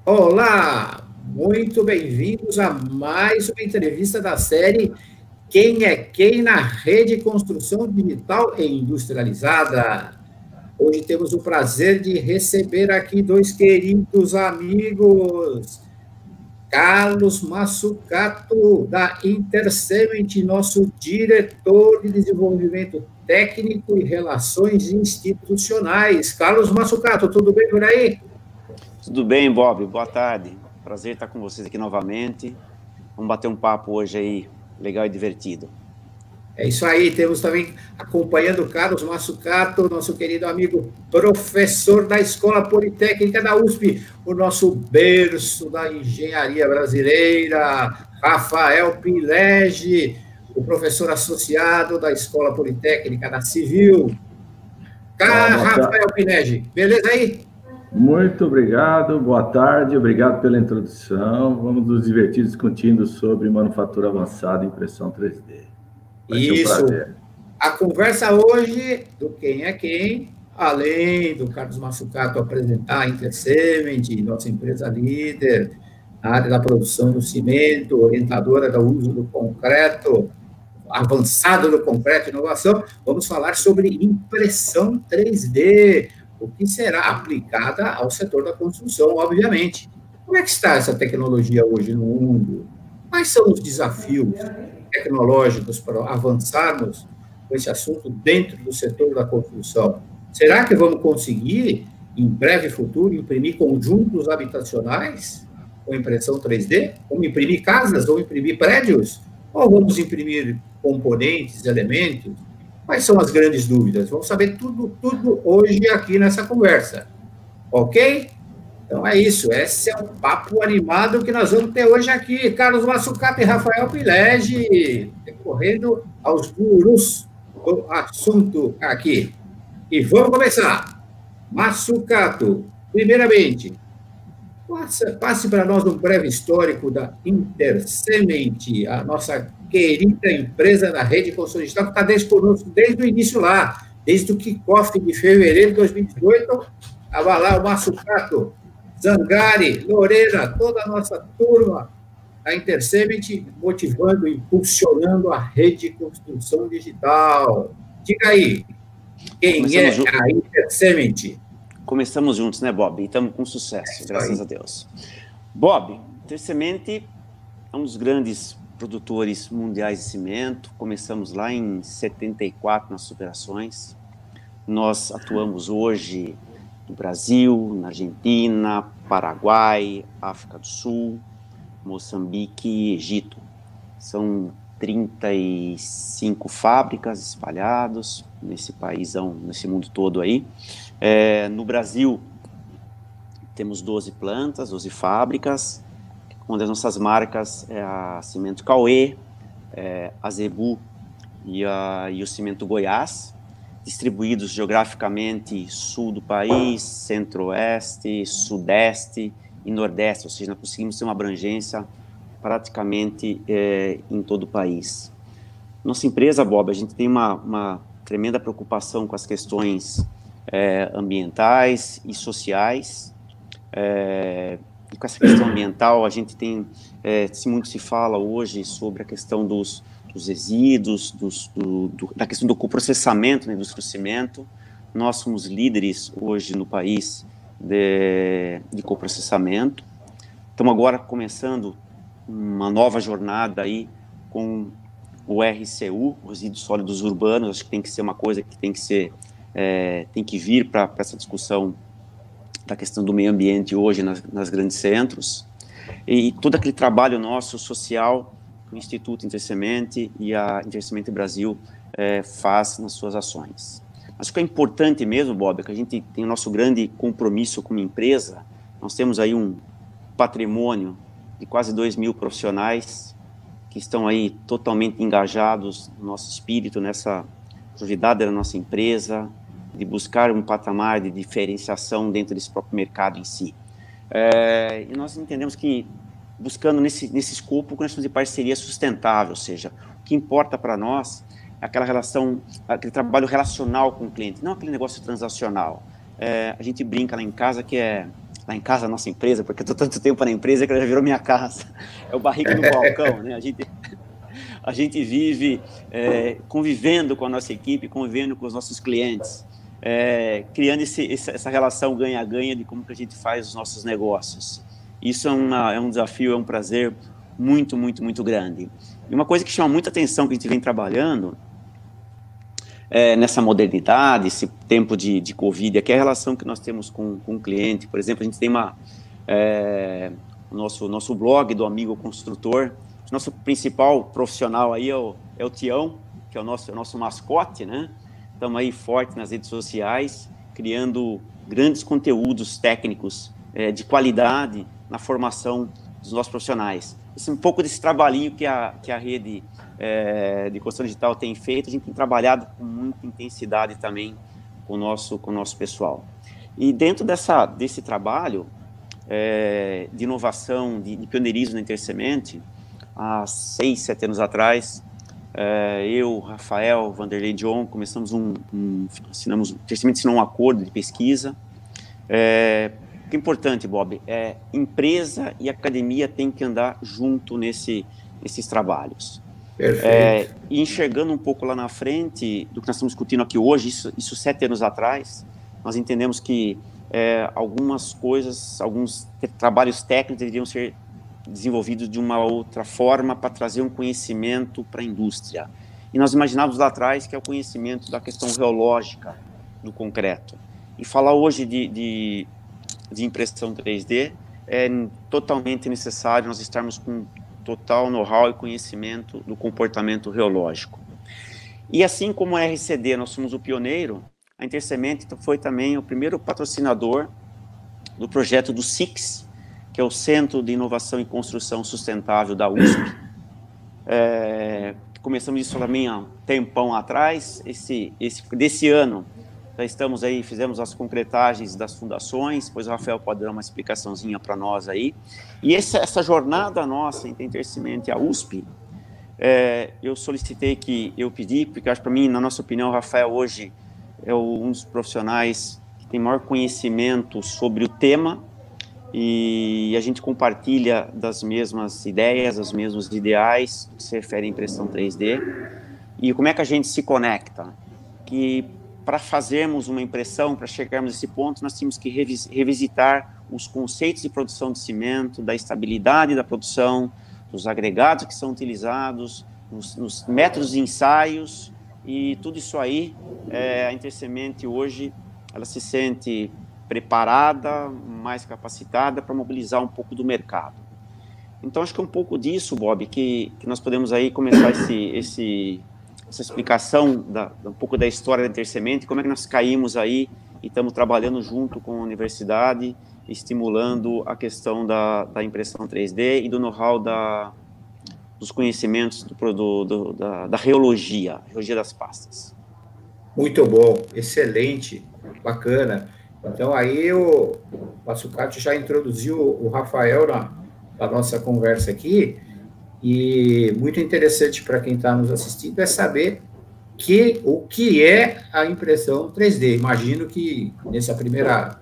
Olá, muito bem-vindos a mais uma entrevista da série Quem é Quem na Rede Construção Digital e Industrializada. Hoje temos o prazer de receber aqui dois queridos amigos, Carlos Massucato, da Intercement, nosso diretor de desenvolvimento técnico e relações institucionais. Carlos Massucato, tudo bem por aí? Tudo bem, Bob? Boa tarde. Prazer estar com vocês aqui novamente. Vamos bater um papo hoje aí, legal e divertido. É isso aí, temos também acompanhando o Carlos Massucato, nosso querido amigo professor da Escola Politécnica da USP, o nosso berço da engenharia brasileira, Rafael Pilege, o professor associado da Escola Politécnica da Civil. Rafael Pilege, beleza aí? Muito obrigado, boa tarde, obrigado pela introdução. Vamos nos divertir discutindo sobre manufatura avançada e impressão 3D. Isso. A conversa hoje do Quem é Quem, além do Carlos Massucato apresentar a Intercement, nossa empresa líder na área da produção do cimento, orientadora do uso do concreto, avançado do concreto, inovação, vamos falar sobre impressão 3D, o que será aplicada ao setor da construção, obviamente. Como é que está essa tecnologia hoje no mundo? Quais são os desafios tecnológicos para avançarmos com esse assunto dentro do setor da construção? Será que vamos conseguir, em breve futuro, imprimir conjuntos habitacionais com impressão 3D? Vamos imprimir casas, vamos imprimir prédios? Ou vamos imprimir componentes, elementos? Quais são as grandes dúvidas? Vamos saber tudo hoje aqui nessa conversa. Ok? Então é isso, esse é um papo animado que nós vamos ter hoje aqui. Carlos Massucato e Rafael Pilege, recorrendo aos gurus do assunto aqui. E vamos começar. Massucato, primeiramente, passe para nós um breve histórico da Intercement, a nossa querida empresa da rede construção digital, que está conosco desde o início lá, desde o kickoff de fevereiro de 2018, estava lá o Massucato, Zangari, Lorena, toda a nossa turma da Intercement, motivando e impulsionando a rede de construção digital. Diga aí, quem é a Intercement? Começamos juntos, né, Bob? E estamos com sucesso, graças a Deus. Bob, Intercement é um dos grandes produtores mundiais de cimento. Começamos lá em 74 nas operações. Nós atuamos hoje no Brasil, na Argentina, Paraguai, África do Sul, Moçambique e Egito. São 35 fábricas espalhadas nesse paísão, nesse mundo todo aí. No Brasil, temos 12 plantas, 12 fábricas. Uma das nossas marcas é a Cimento Cauê, a Zebu e o Cimento Goiás, distribuídos geograficamente sul do país, centro-oeste, sudeste e nordeste, ou seja, nós conseguimos ter uma abrangência praticamente em todo o país. Nossa empresa, Bob, a gente tem uma tremenda preocupação com as questões ambientais e sociais. E com essa questão ambiental, a gente tem, muito se fala hoje sobre a questão dos resíduos, da questão do coprocessamento na indústria do cimento. Nós somos líderes hoje no país de coprocessamento. Estamos agora começando uma nova jornada aí com o RCU, resíduos sólidos urbanos. Acho que tem que ser uma coisa que tem que vir para essa discussão da questão do meio ambiente hoje nas grandes centros. E todo aquele trabalho nosso social, o Instituto Intercement e a Intercement Brasil faz nas suas ações. Acho que é importante mesmo, Bob, é que a gente tem o nosso grande compromisso como empresa. Nós temos aí um patrimônio de quase 2.000 profissionais que estão aí totalmente engajados no nosso espírito, nessa atividade da nossa empresa, de buscar um patamar de diferenciação dentro desse próprio mercado em si. E nós entendemos que, buscando nesse escopo, nós estamos de parceria sustentável, ou seja, o que importa para nós é aquela relação, aquele trabalho relacional com o cliente, não aquele negócio transacional. A gente brinca lá em casa que lá em casa, a nossa empresa, porque eu estou tanto tempo na empresa que ela já virou minha casa. É o barriga no balcão, né? A gente vive convivendo com a nossa equipe, convivendo com os nossos clientes, criando essa relação ganha-ganha de como que a gente faz os nossos negócios. Isso é um desafio, é um prazer muito, muito, muito grande. E uma coisa que chama muita atenção que a gente vem trabalhando nessa modernidade, esse tempo de Covid, é que a relação que nós temos com o cliente. Por exemplo, a gente tem o nosso blog do Amigo Construtor. Nosso principal profissional aí é o Tião, que é o nosso mascote, né? Estamos aí forte nas redes sociais, criando grandes conteúdos técnicos de qualidade na formação dos nossos profissionais. Esse é um pouco desse trabalhinho que a rede de construção digital tem feito. A gente tem trabalhado com muita intensidade também com o nosso pessoal. E dentro desse trabalho de inovação, de pioneirismo na Intersemente, há 6, 7 anos atrás, eu, Rafael, Vanderlei John, Intersemente assinou um acordo de pesquisa. O que é importante, Bob, empresa e academia têm que andar junto nesses trabalhos. Perfeito. E enxergando um pouco lá na frente do que nós estamos discutindo aqui hoje, isso 7 anos atrás, nós entendemos que algumas coisas, alguns trabalhos técnicos deveriam ser desenvolvido de uma outra forma para trazer um conhecimento para a indústria. E nós imaginávamos lá atrás que é o conhecimento da questão geológica do concreto. E falar hoje de impressão 3D é totalmente necessário nós estarmos com total know-how e conhecimento do comportamento geológico. E assim como a RCD, nós somos o pioneiro, a Intersemente foi também o primeiro patrocinador do projeto do SIX, que é o Centro de Inovação e Construção Sustentável da USP. Começamos isso também há um tempão atrás. Desse ano, já estamos aí, fizemos as concretagens das fundações, depois o Rafael pode dar uma explicaçãozinha para nós aí. E essa jornada nossa entre Intersemente e a USP, eu pedi, porque acho, para mim, na nossa opinião, o Rafael hoje é um dos profissionais que tem maior conhecimento sobre o tema, e a gente compartilha das mesmas ideias, dos mesmos ideais que se refere à impressão 3D. E como é que a gente se conecta? Que para fazermos uma impressão, para chegarmos a esse ponto, nós temos que revisitar os conceitos de produção de cimento, da estabilidade da produção, dos agregados que são utilizados, nos métodos de ensaios, e tudo isso aí, a Intersemente hoje, ela se sente preparada, mais capacitada para mobilizar um pouco do mercado. Então, acho que é um pouco disso, Bob, que nós podemos aí começar essa explicação um pouco da história da Intersemente, como é que nós caímos aí e estamos trabalhando junto com a universidade, estimulando a questão da impressão 3D e do know-how dos conhecimentos da reologia das pastas. Muito bom, excelente, bacana. Então, aí o Massucato já introduziu o Rafael na nossa conversa aqui, e muito interessante para quem está nos assistindo é saber o que é a impressão 3D. Imagino que nessa primeira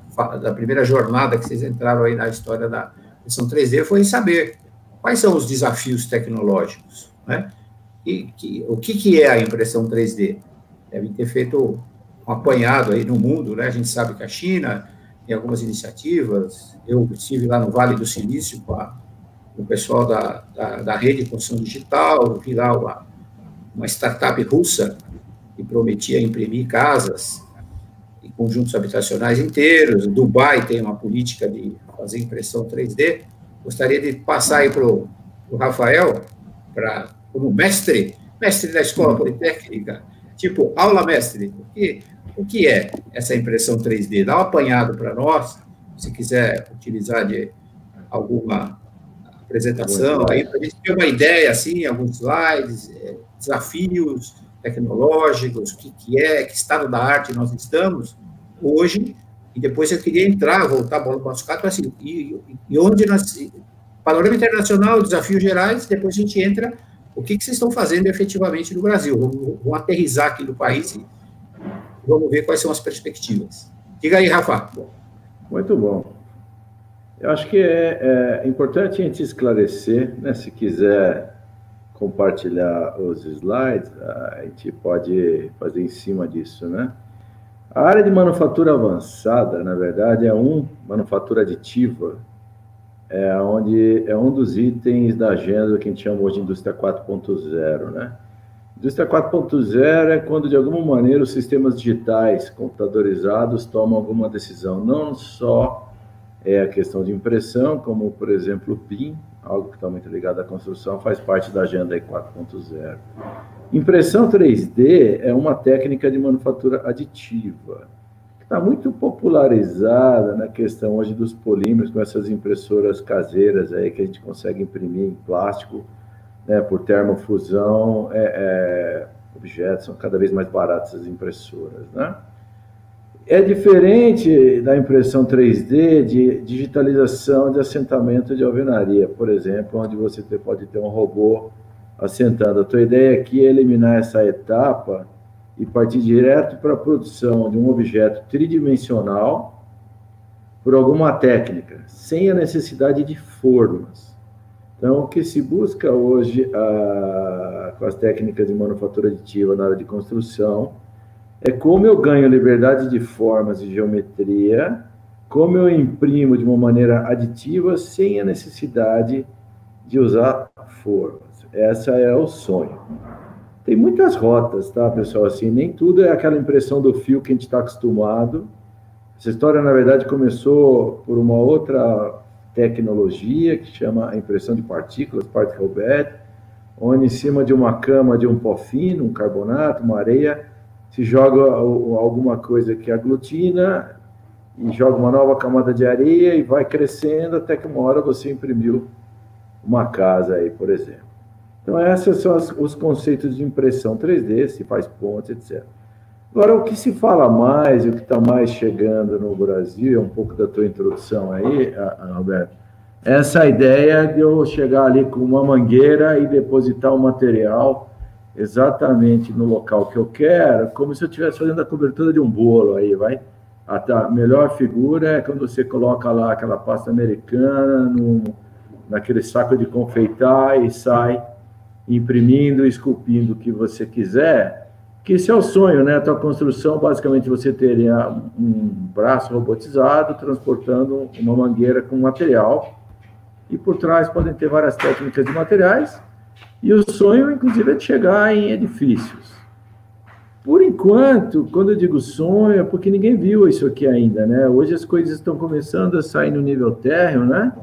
jornada que vocês entraram aí na história da impressão 3D foi saber quais são os desafios tecnológicos, né? E o que é a impressão 3D? Devem ter feito um apanhado aí no mundo, né? A gente sabe que a China tem algumas iniciativas. Eu estive lá no Vale do Silício com o pessoal da rede de construção digital, vi lá uma startup russa que prometia imprimir casas e conjuntos habitacionais inteiros. Dubai tem uma política de fazer impressão 3D. Gostaria de passar aí para o Rafael, como mestre da Escola Politécnica, tipo aula mestre. O que é essa impressão 3D? Dá um apanhado para nós, se quiser utilizar de alguma apresentação, aí para a gente ter uma ideia, assim, alguns slides, desafios tecnológicos, que estado da arte nós estamos hoje, e depois eu queria voltar a bola para o nosso caso, assim, e onde nós, panorama internacional, desafios gerais, depois a gente entra, o que vocês estão fazendo efetivamente no Brasil, vamos aterrissar aqui no país e vamos ver quais são as perspectivas. Diga aí, Rafa. Muito bom. Eu acho que é importante a gente esclarecer, né? Se quiser compartilhar os slides, a gente pode fazer em cima disso, né? A área de manufatura avançada, na verdade, manufatura aditiva, onde é um dos itens da agenda que a gente chama hoje de indústria 4.0, né? Indústria 4.0 é quando, de alguma maneira, os sistemas digitais computadorizados tomam alguma decisão, não só a questão de impressão, como, por exemplo, o BIM, algo que está muito ligado à construção, faz parte da agenda 4.0. Impressão 3D é uma técnica de manufatura aditiva, que está muito popularizada na questão hoje dos polímeros, com essas impressoras caseiras aí que a gente consegue imprimir em plástico, né, por termofusão, objetos, são cada vez mais baratas as impressoras, né? É diferente da impressão 3D de digitalização de assentamento de alvenaria, por exemplo, onde você pode ter um robô assentando. A tua ideia aqui é eliminar essa etapa e partir direto para a produção de um objeto tridimensional por alguma técnica, sem a necessidade de formas. Então, o que se busca hoje com as técnicas de manufatura aditiva na área de construção é como eu ganho liberdade de formas e geometria, como eu imprimo de uma maneira aditiva sem a necessidade de usar formas. Essa é o sonho. Tem muitas rotas, tá, pessoal? Assim, nem tudo é aquela impressão do fio que a gente está acostumado. Essa história, na verdade, começou por uma outra tecnologia que chama a impressão de partículas, particle bed, onde em cima de uma cama de um pó fino, um carbonato, uma areia, se joga alguma coisa que aglutina e joga uma nova camada de areia e vai crescendo até que uma hora você imprimiu uma casa aí, por exemplo. Então, esses são os conceitos de impressão 3D, se faz pontos, etc. Agora, o que se fala mais, e o que está mais chegando no Brasil, é um pouco da tua introdução aí, Alberto, essa ideia de eu chegar ali com uma mangueira e depositar o material exatamente no local que eu quero, como se eu estivesse fazendo a cobertura de um bolo aí, vai? A melhor figura é quando você coloca lá aquela pasta americana naquele saco de confeitar e sai imprimindo, esculpindo o que você quiser, que esse é o sonho, né? A tua construção, basicamente, você teria um braço robotizado transportando uma mangueira com material, e por trás podem ter várias técnicas de materiais, e o sonho, inclusive, é de chegar em edifícios. Por enquanto, quando eu digo sonho, é porque ninguém viu isso aqui ainda, né? Hoje as coisas estão começando a sair no nível térreo, né?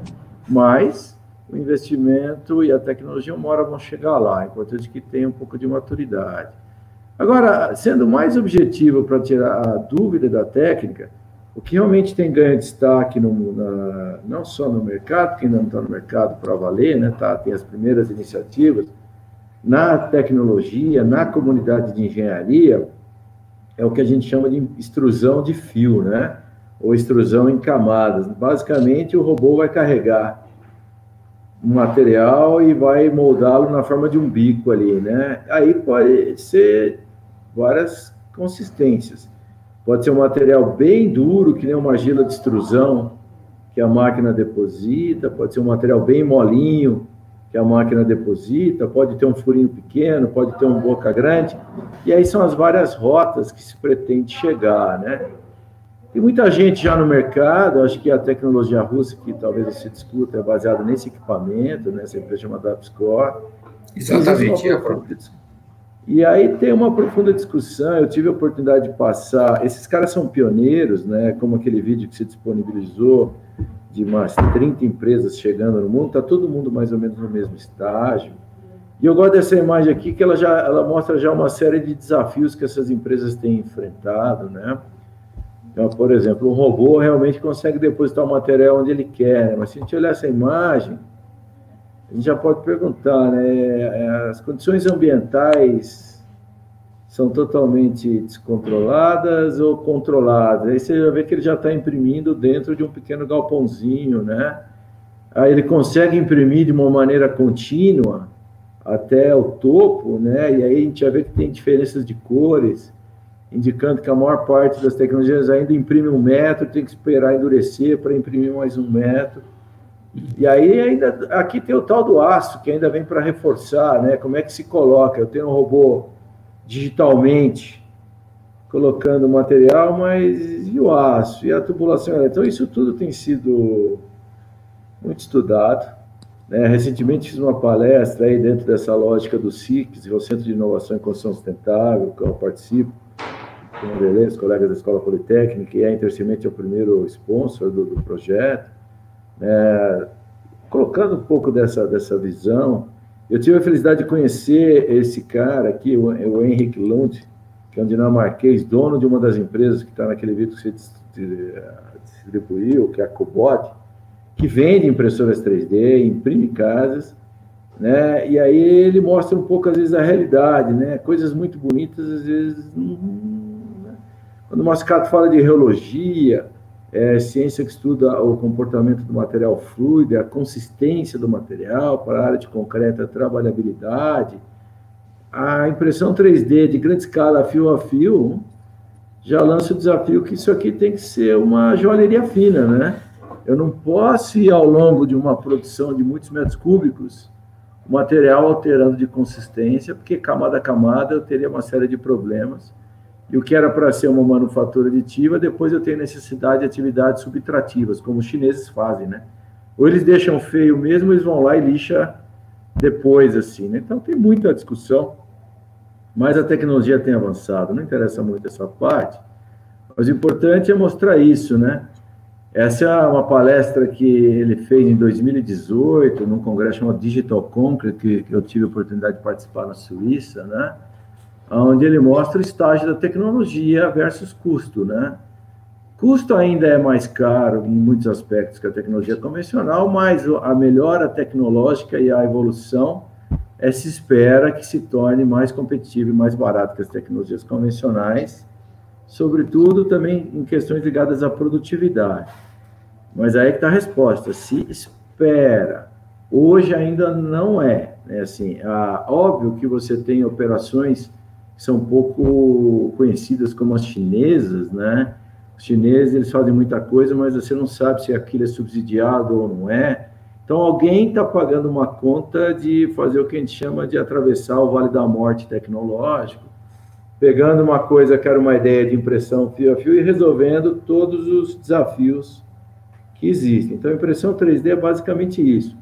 Mas o investimento e a tecnologia uma hora vão chegar lá. É importante que tenha um pouco de maturidade. Agora, sendo mais objetivo para tirar a dúvida da técnica, o que realmente tem ganho destaque, não só no mercado, porque ainda não está no mercado para valer, né? Tem as primeiras iniciativas, na tecnologia, na comunidade de engenharia, é o que a gente chama de extrusão de fio, né? Ou extrusão em camadas. Basicamente, o robô vai carregar um material e vai moldá-lo na forma de um bico ali, né? Aí pode ser várias consistências. Pode ser um material bem duro, que nem uma argila de extrusão, que a máquina deposita, pode ser um material bem molinho, que a máquina deposita, pode ter um furinho pequeno, pode ter uma boca grande, e aí são as várias rotas que se pretende chegar, né? Tem muita gente já no mercado, acho que a tecnologia russa, que talvez você discuta, é baseada nesse equipamento, nessa empresa chamada Upscore. Exatamente. E aí tem uma profunda discussão, eu tive a oportunidade de passar, esses caras são pioneiros, né, como aquele vídeo que se disponibilizou, de umas 30 empresas chegando no mundo, está todo mundo mais ou menos no mesmo estágio. E eu gosto dessa imagem aqui, que ela mostra já uma série de desafios que essas empresas têm enfrentado, né? Então, por exemplo, um robô realmente consegue depositar o material onde ele quer, né? Mas se a gente olhar essa imagem, a gente já pode perguntar, né? As condições ambientais são totalmente descontroladas ou controladas? Aí você vai ver que ele já está imprimindo dentro de um pequeno galpãozinho, né? Aí ele consegue imprimir de uma maneira contínua até o topo, né? E aí a gente já vê que tem diferenças de cores. indicando que a maior parte das tecnologias ainda imprime 1 metro, tem que esperar endurecer para imprimir mais 1 metro. E aí ainda aqui tem o tal do aço, que ainda vem para reforçar, né? Como é que se coloca? Eu tenho um robô digitalmente colocando o material, mas e o aço? E a tubulação? Então isso tudo tem sido muito estudado. Recentemente fiz uma palestra aí dentro dessa lógica do CICS, o Centro de Inovação e Construção Sustentável, que eu participo, com o Beleza, colegas da Escola Politécnica, e a Intercement é o primeiro sponsor do projeto, colocando um pouco dessa visão. Eu tive a felicidade de conhecer esse cara aqui, o Henrik Lund, que é um dinamarquês, dono de uma das empresas que está naquele vídeo que você distribuiu, que é a Cobot, que vende impressoras 3D, imprime casas, né? E aí ele mostra um pouco, às vezes, a realidade, né? Coisas muito bonitas, às vezes... Quando o Mascato fala de reologia, ciência que estuda o comportamento do material fluido, a consistência do material para a área de concreto, a trabalhabilidade, a impressão 3D de grande escala, fio a fio, já lança o desafio que isso aqui tem que ser uma joalheria fina, né? Eu não posso ir ao longo de uma produção de muitos metros cúbicos, o material alterando de consistência, porque camada a camada eu teria uma série de problemas. E o que era para ser uma manufatura aditiva, depois eu tenho necessidade de atividades subtrativas, como os chineses fazem, né? Ou eles deixam feio mesmo, eles vão lá e lixam depois, assim, né? Então tem muita discussão, mas a tecnologia tem avançado, não interessa muito essa parte, mas o importante é mostrar isso, né? Essa é uma palestra que ele fez em 2018, num congresso chamado Digital Concrete, que eu tive a oportunidade de participar na Suíça, né? Onde ele mostra o estágio da tecnologia versus custo, né? Custo ainda é mais caro em muitos aspectos que a tecnologia convencional, mas a melhora tecnológica e a evolução se espera que se torne mais competitivo e mais barato que as tecnologias convencionais, sobretudo também em questões ligadas à produtividade. Mas aí que está a resposta, se espera. Hoje ainda não é, né? Assim, óbvio que você tem operações que são pouco conhecidas como as chinesas, né? Os chineses, eles fazem muita coisa, mas você não sabe se aquilo é subsidiado ou não é. Então, alguém está pagando uma conta de fazer o que a gente chama de atravessar o Vale da Morte tecnológico, pegando uma coisa que era uma ideia de impressão fio a fio e resolvendo todos os desafios que existem. Então, a impressão 3D é basicamente isso.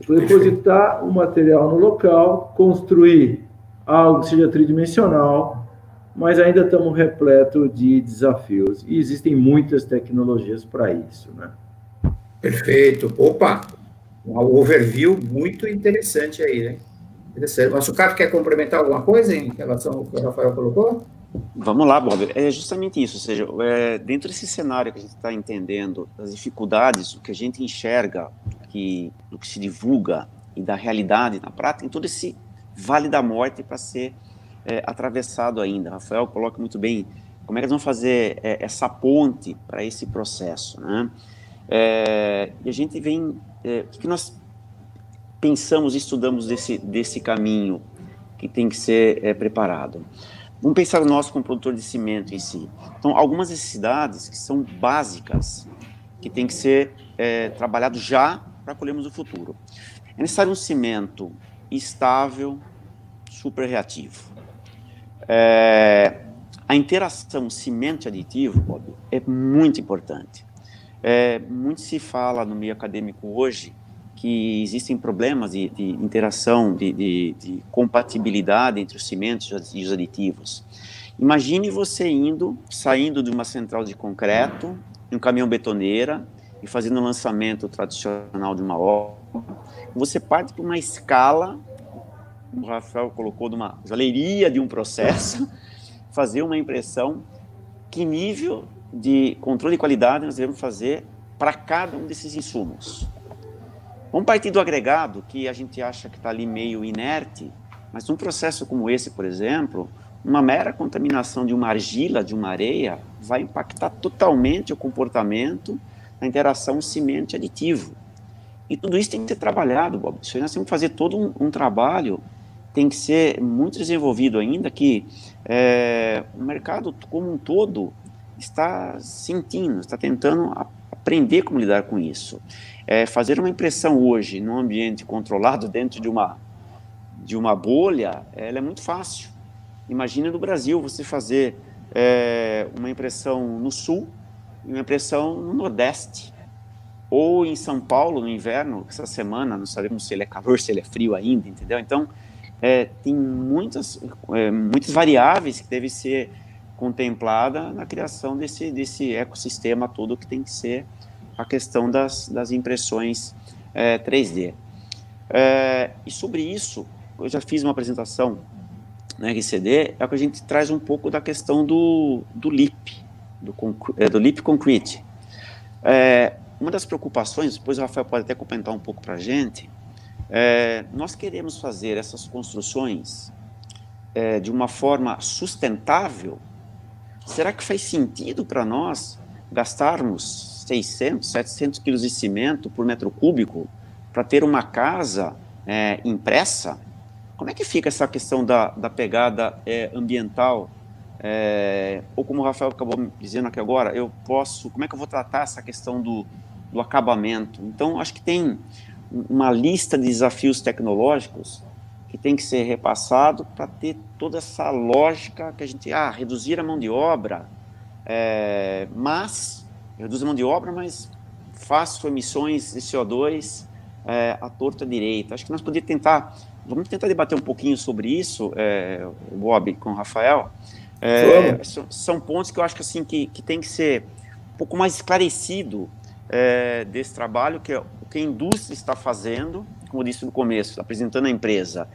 Depositar o material no local, construir algo que seja tridimensional, mas ainda estamos repleto de desafios. E existem muitas tecnologias para isso, né? Perfeito. Opa! Um overview muito interessante aí, né? Interessante. Mas o Cato quer complementar alguma coisa em relação ao que o Rafael colocou? Vamos lá, Bob. É justamente isso. Ou seja, dentro desse cenário que a gente está entendendo, das dificuldades, o que a gente enxerga, do que se divulga e da realidade na prática, tem todo esse vale da morte para ser atravessado ainda. Rafael coloca muito bem como é que eles vão fazer essa ponte para esse processo, né? E a gente vem... o que nós pensamos e estudamos desse caminho que tem que ser preparado? Vamos pensar nós como produtor de cimento em si. Então, algumas necessidades que são básicas, que tem que ser trabalhado já para colhermos o futuro. É necessário um cimento estável, super reativo. A interação cimento aditivo, Bob, é muito importante. Muito se fala no meio acadêmico hoje que existem problemas de interação, de compatibilidade entre os cimentos e os aditivos. Imagine você saindo de uma central de concreto, em um caminhão betoneira, e fazendo o lançamento tradicional de uma obra. Você parte para uma escala, o Rafael colocou, de uma joalheria de um processo, fazer uma impressão, que nível de controle de qualidade nós devemos fazer para cada um desses insumos. Vamos partir do agregado, que a gente acha que está ali meio inerte, mas num processo como esse, por exemplo, uma mera contaminação de uma argila, de uma areia, vai impactar totalmente o comportamento da interação cimento aditivo. E tudo isso tem que ser trabalhado, Bob. Isso aí nós temos que fazer todo um trabalho tem que ser muito desenvolvido ainda, que o mercado como um todo está sentindo, está tentando aprender como lidar com isso. Fazer uma impressão hoje num ambiente controlado dentro de uma bolha, ela é muito fácil. Imagine no Brasil você fazer uma impressão no sul e uma impressão no nordeste. Ou em São Paulo, no inverno, essa semana, não sabemos se ele é calor, se ele é frio ainda, entendeu? Então, tem muitas variáveis que devem ser contempladas na criação desse ecossistema todo que tem que ser a questão das impressões 3D. E sobre isso, eu já fiz uma apresentação na RCD, que a gente traz um pouco da questão do LEAP, do LEAP Concrete. Uma das preocupações, depois o Rafael pode até comentar um pouco para a gente, nós queremos fazer essas construções de uma forma sustentável. Será que faz sentido para nós gastarmos 600, 700 quilos de cimento por metro cúbico para ter uma casa impressa? Como é que fica essa questão da pegada ambiental? Ou como o Rafael acabou dizendo aqui agora, como é que eu vou tratar essa questão do acabamento? Então, acho que tem uma lista de desafios tecnológicos que tem que ser repassado para ter toda essa lógica que a gente, reduzir a mão de obra, mas faço emissões de CO2 à torta direita. Acho que nós vamos tentar debater um pouquinho sobre isso, Bob, com o Rafael. São pontos que eu acho que, assim, que tem que ser um pouco mais esclarecido desse trabalho, que é o que a indústria está fazendo, como eu disse no começo, apresentando a empresa,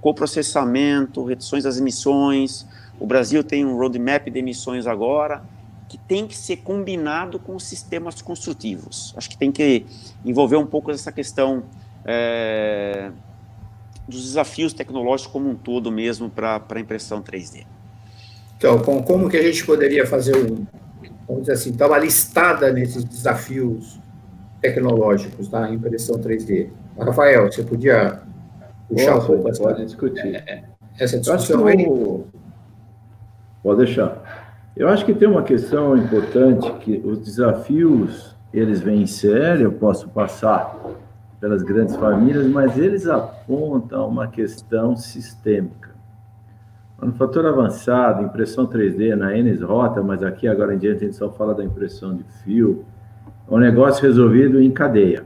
coprocessamento, reduções das emissões. O Brasil tem um roadmap de emissões agora, que tem que ser combinado com os sistemas construtivos. Acho que tem que envolver um pouco essa questão dos desafios tecnológicos como um todo mesmo para a impressão 3D. Então, como que a gente poderia fazer vamos dizer assim, dar uma listada nesses desafios tecnológicos da impressão 3D? Rafael, você podia puxar um pouco pode discutir. Essa discussão aí? Pode deixar. Eu acho que tem uma questão importante, que os desafios, eles vêm em série, eu posso passar pelas grandes famílias, mas eles apontam uma questão sistêmica. Manufatura avançada, impressão 3D na Enes Rota, mas aqui agora em diante a gente só fala da impressão de fio, é um negócio resolvido em cadeia.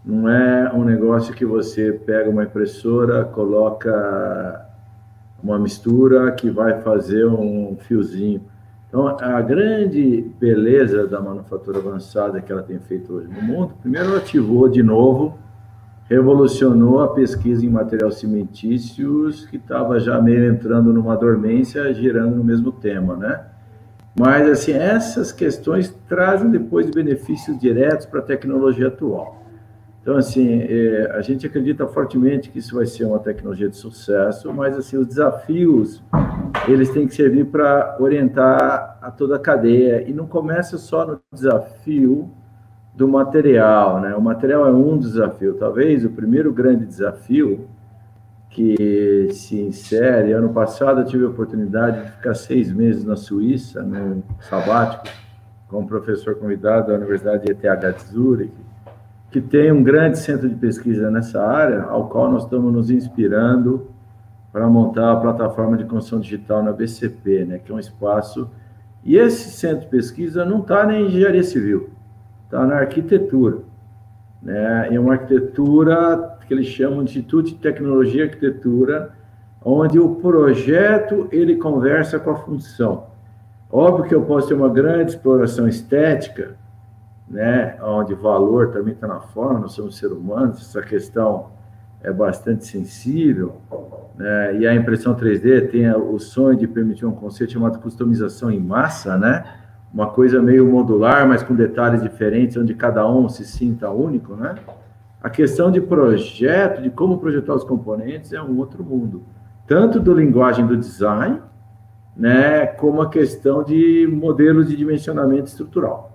Não é um negócio que você pega uma impressora, coloca uma mistura que vai fazer um fiozinho. Então, a grande beleza da manufatura avançada que ela tem feito hoje no mundo, primeiro ela ativou de novo, revolucionou a pesquisa em materiais cimentícios, que estava já meio entrando numa dormência, girando no mesmo tema, né? Mas, assim, essas questões trazem depois benefícios diretos para a tecnologia atual. Então, assim, a gente acredita fortemente que isso vai ser uma tecnologia de sucesso, mas, assim, os desafios, eles têm que servir para orientar a toda a cadeia, e não começa só no desafio do material, né? O material é um desafio. Talvez o primeiro grande desafio que se insere... Ano passado eu tive a oportunidade de ficar 6 meses na Suíça, no sabático, como professor convidado da Universidade de ETH de Zurich, que tem um grande centro de pesquisa nessa área, ao qual nós estamos nos inspirando para montar a plataforma de construção digital na BCP, né, que é um espaço... E esse centro de pesquisa não está na engenharia civil, está na arquitetura, né? É uma arquitetura que eles chamam de Instituto de Tecnologia e Arquitetura, onde o projeto ele conversa com a função. Óbvio que eu posso ter uma grande exploração estética, né? Onde o valor também está na forma, nós somos seres humanos, essa questão é bastante sensível, né? E a impressão 3D tem o sonho de permitir um conceito chamado customização em massa, né? Uma coisa meio modular, mas com detalhes diferentes, onde cada um se sinta único, né? A questão de projeto, de como projetar os componentes, é um outro mundo. Tanto do linguagem do design, né, como a questão de modelos de dimensionamento estrutural.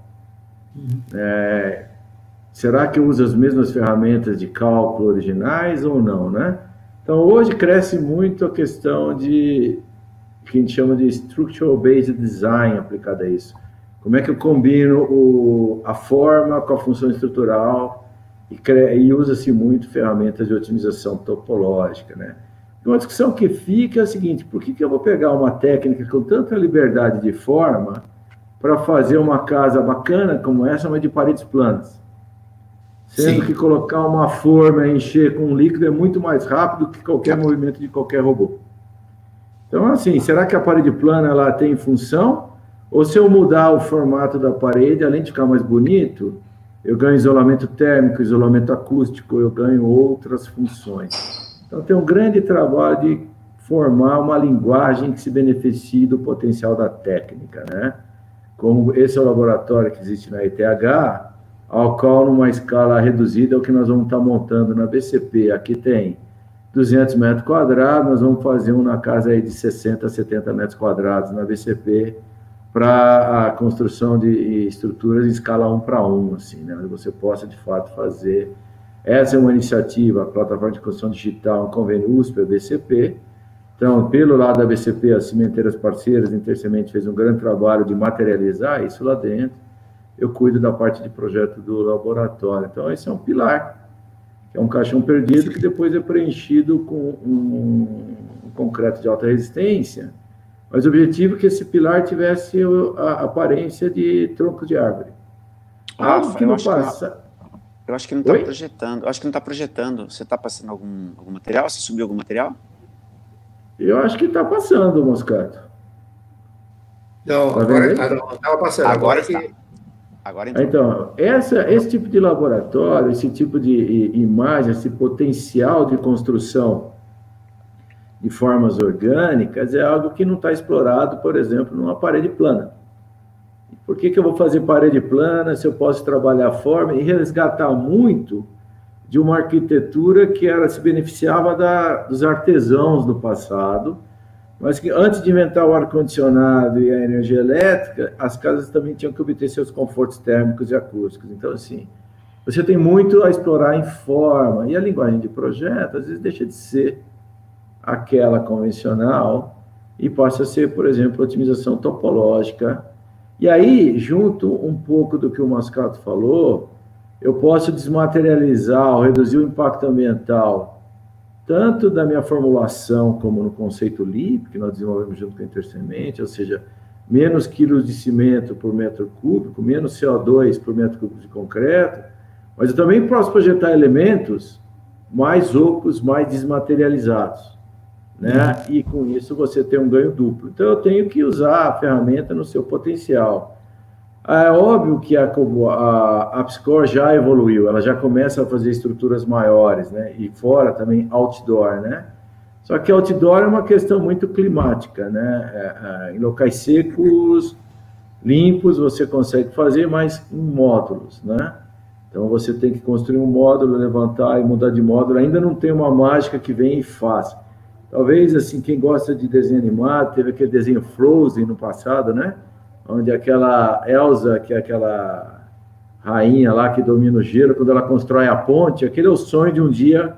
Será que eu uso as mesmas ferramentas de cálculo originais ou não, né? Então, hoje cresce muito a questão de que a gente chama de Structural Based Design aplicada a isso. Como é que eu combino a forma com a função estrutural e usa-se muito ferramentas de otimização topológica, né? Uma discussão que fica é a seguinte: por que eu vou pegar uma técnica com tanta liberdade de forma para fazer uma casa bacana como essa, mas de paredes planas? Sendo que colocar uma forma e encher com um líquido é muito mais rápido que qualquer movimento de qualquer robô. Então, assim, será que a parede plana ela tem função? Ou se eu mudar o formato da parede, além de ficar mais bonito, eu ganho isolamento térmico, isolamento acústico, eu ganho outras funções. Então, tem um grande trabalho de formar uma linguagem que se beneficie do potencial da técnica, né? Como esse é o laboratório que existe na ETH, ao qual, numa escala reduzida, é o que nós vamos estar montando na BCP. Aqui tem 200 metros quadrados, nós vamos fazer um na casa aí de 60, 70 metros quadrados na BCP, para a construção de estruturas em escala 1:1, assim, né? Onde você possa, de fato, fazer. Essa é uma iniciativa, a plataforma de construção digital, um convênio USP-BCP. Então, pelo lado da BCP, as cimenteiras parceiras, Intersemente, fez um grande trabalho de materializar isso lá dentro. Eu cuido da parte de projeto do laboratório. Então, esse é um pilar, que é um caixão perdido, que depois é preenchido com um concreto de alta resistência, mas o objetivo é que esse pilar tivesse a aparência de tronco de árvore. Rafa, que eu acho que não está projetando. Acho que não está projetando. Você está passando algum material? Você subiu algum material? Eu acho que está passando, Moscato. Não, tá agora estava passando. Agora está. Agora então, esse tipo de laboratório, esse tipo de imagem, esse potencial de construção de formas orgânicas é algo que não está explorado, por exemplo, numa parede plana. Por que eu vou fazer parede plana se eu posso trabalhar a forma e resgatar muito de uma arquitetura que se beneficiava dos artesãos do passado, mas que antes de inventar o ar-condicionado e a energia elétrica, as casas também tinham que obter seus confortos térmicos e acústicos. Então, assim, você tem muito a explorar em forma, e a linguagem de projeto, às vezes, deixa de ser aquela convencional e passa a ser, por exemplo, otimização topológica. E aí, junto um pouco do que o Moscato falou, eu posso desmaterializar ou reduzir o impacto ambiental, tanto da minha formulação como no conceito LEAP, que nós desenvolvemos junto com a Intersemente, ou seja, menos quilos de cimento por metro cúbico, menos CO2 por metro cúbico de concreto, mas eu também posso projetar elementos mais ocos, mais desmaterializados, né? E com isso você tem um ganho duplo. Então eu tenho que usar a ferramenta no seu potencial. É óbvio que a AppScore já evoluiu, ela já começa a fazer estruturas maiores, né? E fora também outdoor, né? Só que outdoor é uma questão muito climática, né? Em locais secos, limpos, você consegue fazer, mas em módulos, né? Então você tem que construir um módulo, levantar e mudar de módulo. Ainda não tem uma mágica que vem e faz. Talvez, assim, quem gosta de desenho animado, teve aquele desenho Frozen no passado, né? Onde aquela Elsa, que é aquela rainha lá que domina o gelo, quando ela constrói a ponte, aquele é o sonho de um dia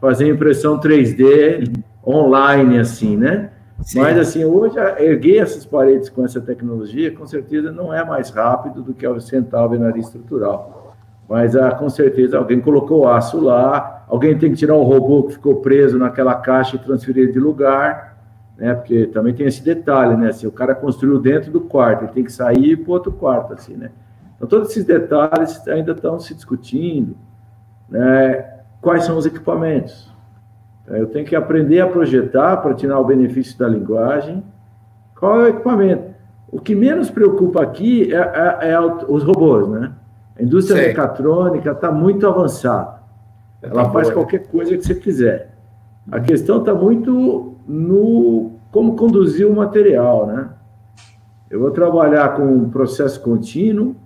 fazer impressão 3D online, assim, né? Sim. Mas, assim, hoje, erguer essas paredes com essa tecnologia, com certeza, não é mais rápido do que sentar a alvenaria estrutural. Mas, com certeza, alguém colocou aço lá, alguém tem que tirar o robô que ficou preso naquela caixa e transferir de lugar, né? Porque também tem esse detalhe, né? Assim, o cara construiu dentro do quarto, ele tem que sair e ir para outro quarto, assim, né? Então, todos esses detalhes ainda estão se discutindo, né? Quais são os equipamentos? Eu tenho que aprender a projetar para tirar o benefício da linguagem. Qual é o equipamento? O que menos preocupa aqui é os robôs, né? A indústria mecatrônica está muito avançada. Ela faz qualquer coisa que você quiser. A questão está muito no como conduzir o material, né? Eu vou trabalhar com um processo contínuo,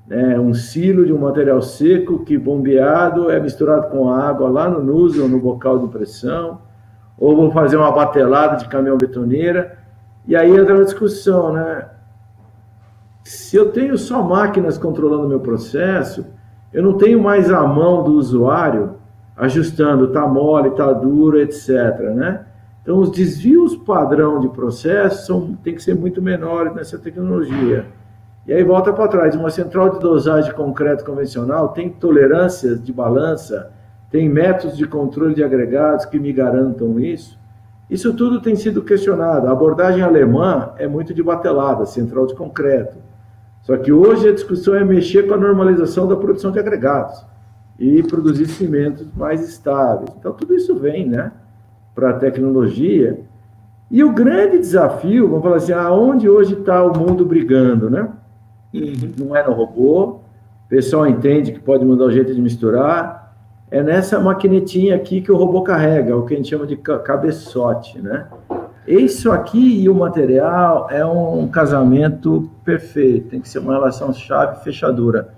né, um silo de um material seco que bombeado é misturado com água lá no nozzle, no bocal de pressão, ou vou fazer uma batelada de caminhão betoneira, e aí entra uma discussão, né? Se eu tenho só máquinas controlando o meu processo, eu não tenho mais a mão do usuário ajustando, está mole, está duro, etc., né? Então, os desvios padrão de processo tem que ser muito menores nessa tecnologia. E aí volta para trás, uma central de dosagem de concreto convencional tem tolerâncias de balança, tem métodos de controle de agregados que me garantam isso. Isso tudo tem sido questionado. A abordagem alemã é muito de batelada, central de concreto. Só que hoje a discussão é mexer com a normalização da produção de agregados e produzir cimentos mais estáveis. Então, tudo isso vem, né, para a tecnologia. E o grande desafio, vamos falar assim, aonde hoje está o mundo brigando, né? Não é no robô, o pessoal entende que pode mudar o jeito de misturar, é nessa maquinetinha aqui que o robô carrega, o que a gente chama de cabeçote, né? Isso aqui e o material é um casamento perfeito, tem que ser uma relação chave-fechadura.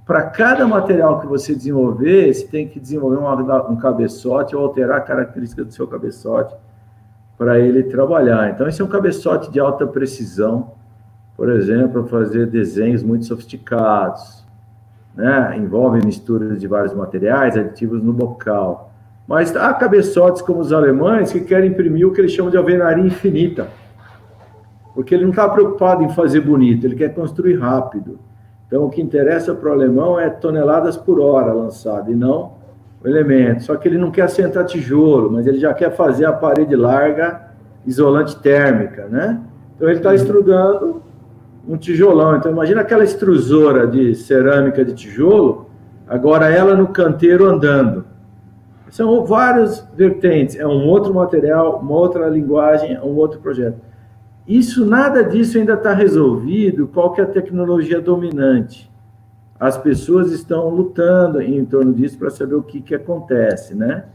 Para cada material que você desenvolver, você tem que desenvolver um cabeçote ou alterar a característica do seu cabeçote para ele trabalhar. Então, esse é um cabeçote de alta precisão, por exemplo, fazer desenhos muito sofisticados, né? Envolve misturas de vários materiais, aditivos no bocal. Mas há cabeçotes como os alemães que querem imprimir o que eles chamam de alvenaria infinita, porque ele não está preocupado em fazer bonito, ele quer construir rápido. Então, o que interessa para o alemão é toneladas por hora lançado, e não o elemento. Só que ele não quer assentar tijolo, mas ele já quer fazer a parede larga, isolante térmica, né? Então, ele está estrudando um tijolão. Então, imagina aquela extrusora de cerâmica de tijolo, agora ela no canteiro andando. São vários vertentes, é um outro material, uma outra linguagem, um outro projeto. Isso, nada disso ainda está resolvido, qual que é a tecnologia dominante. As pessoas estão lutando em torno disso para saber o que acontece, né?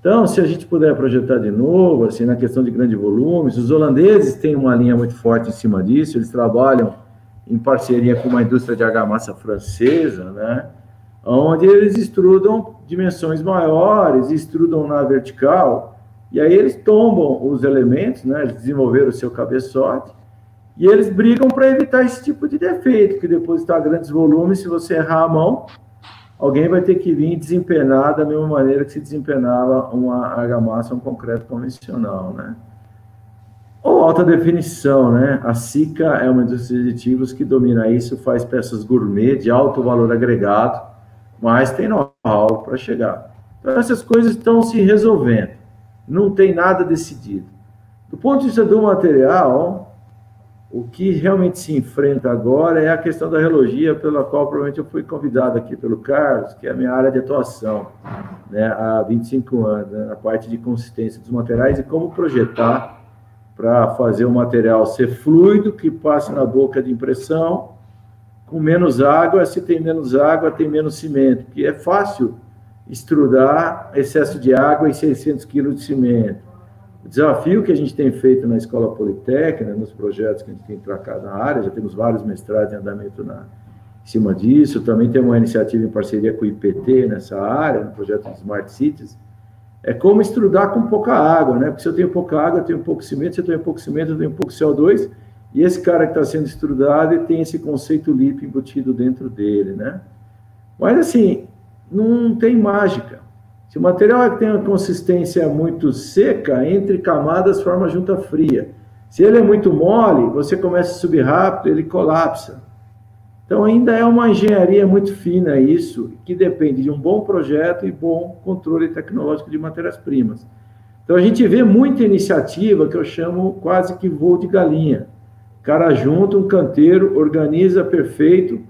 Então, se a gente puder projetar de novo, assim, na questão de grandes volumes, os holandeses têm uma linha muito forte em cima disso, eles trabalham em parceria com uma indústria de argamassa francesa, né? Onde eles extrudam dimensões maiores, extrudam na vertical, e aí eles tombam os elementos, né? Eles desenvolveram o seu cabeçote, e eles brigam para evitar esse tipo de defeito, que depositar grandes volumes, se você errar a mão, alguém vai ter que vir desempenar da mesma maneira que se desempenava uma argamassa, um concreto convencional, né? Ou alta definição, né? A Sika é uma indústria de aditivos que domina isso, faz peças gourmet de alto valor agregado, mas tem know-how para chegar. Então, essas coisas estão se resolvendo. Não tem nada decidido. Do ponto de vista do material, o que realmente se enfrenta agora é a questão da relogia, pela qual provavelmente eu fui convidado aqui pelo Carlos, que é a minha área de atuação, né, há 25 anos, né, na parte de consistência dos materiais e como projetar para fazer o material ser fluido, que passe na boca de impressão, com menos água. Se tem menos água, tem menos cimento, que é fácil extrudar excesso de água em 600 quilos de cimento. O desafio que a gente tem feito na Escola Politécnica, nos projetos que a gente tem tracado na área, já temos vários mestrados em andamento em cima disso, também tem uma iniciativa em parceria com o IPT nessa área, no projeto de Smart Cities, é como extrudar com pouca água, né? Porque se eu tenho pouca água, eu tenho pouco cimento, se eu tenho pouco cimento, eu tenho pouco CO2, e esse cara que está sendo extrudado, ele tem esse conceito LIP embutido dentro dele, né? Mas, assim, não tem mágica. Se o material tem uma consistência muito seca, entre camadas forma junta fria. Se ele é muito mole, você começa a subir rápido, ele colapsa. Então, ainda é uma engenharia muito fina isso, que depende de um bom projeto e bom controle tecnológico de matérias-primas. Então, a gente vê muita iniciativa que eu chamo quase que voo de galinha. O cara junta um canteiro, organiza perfeito.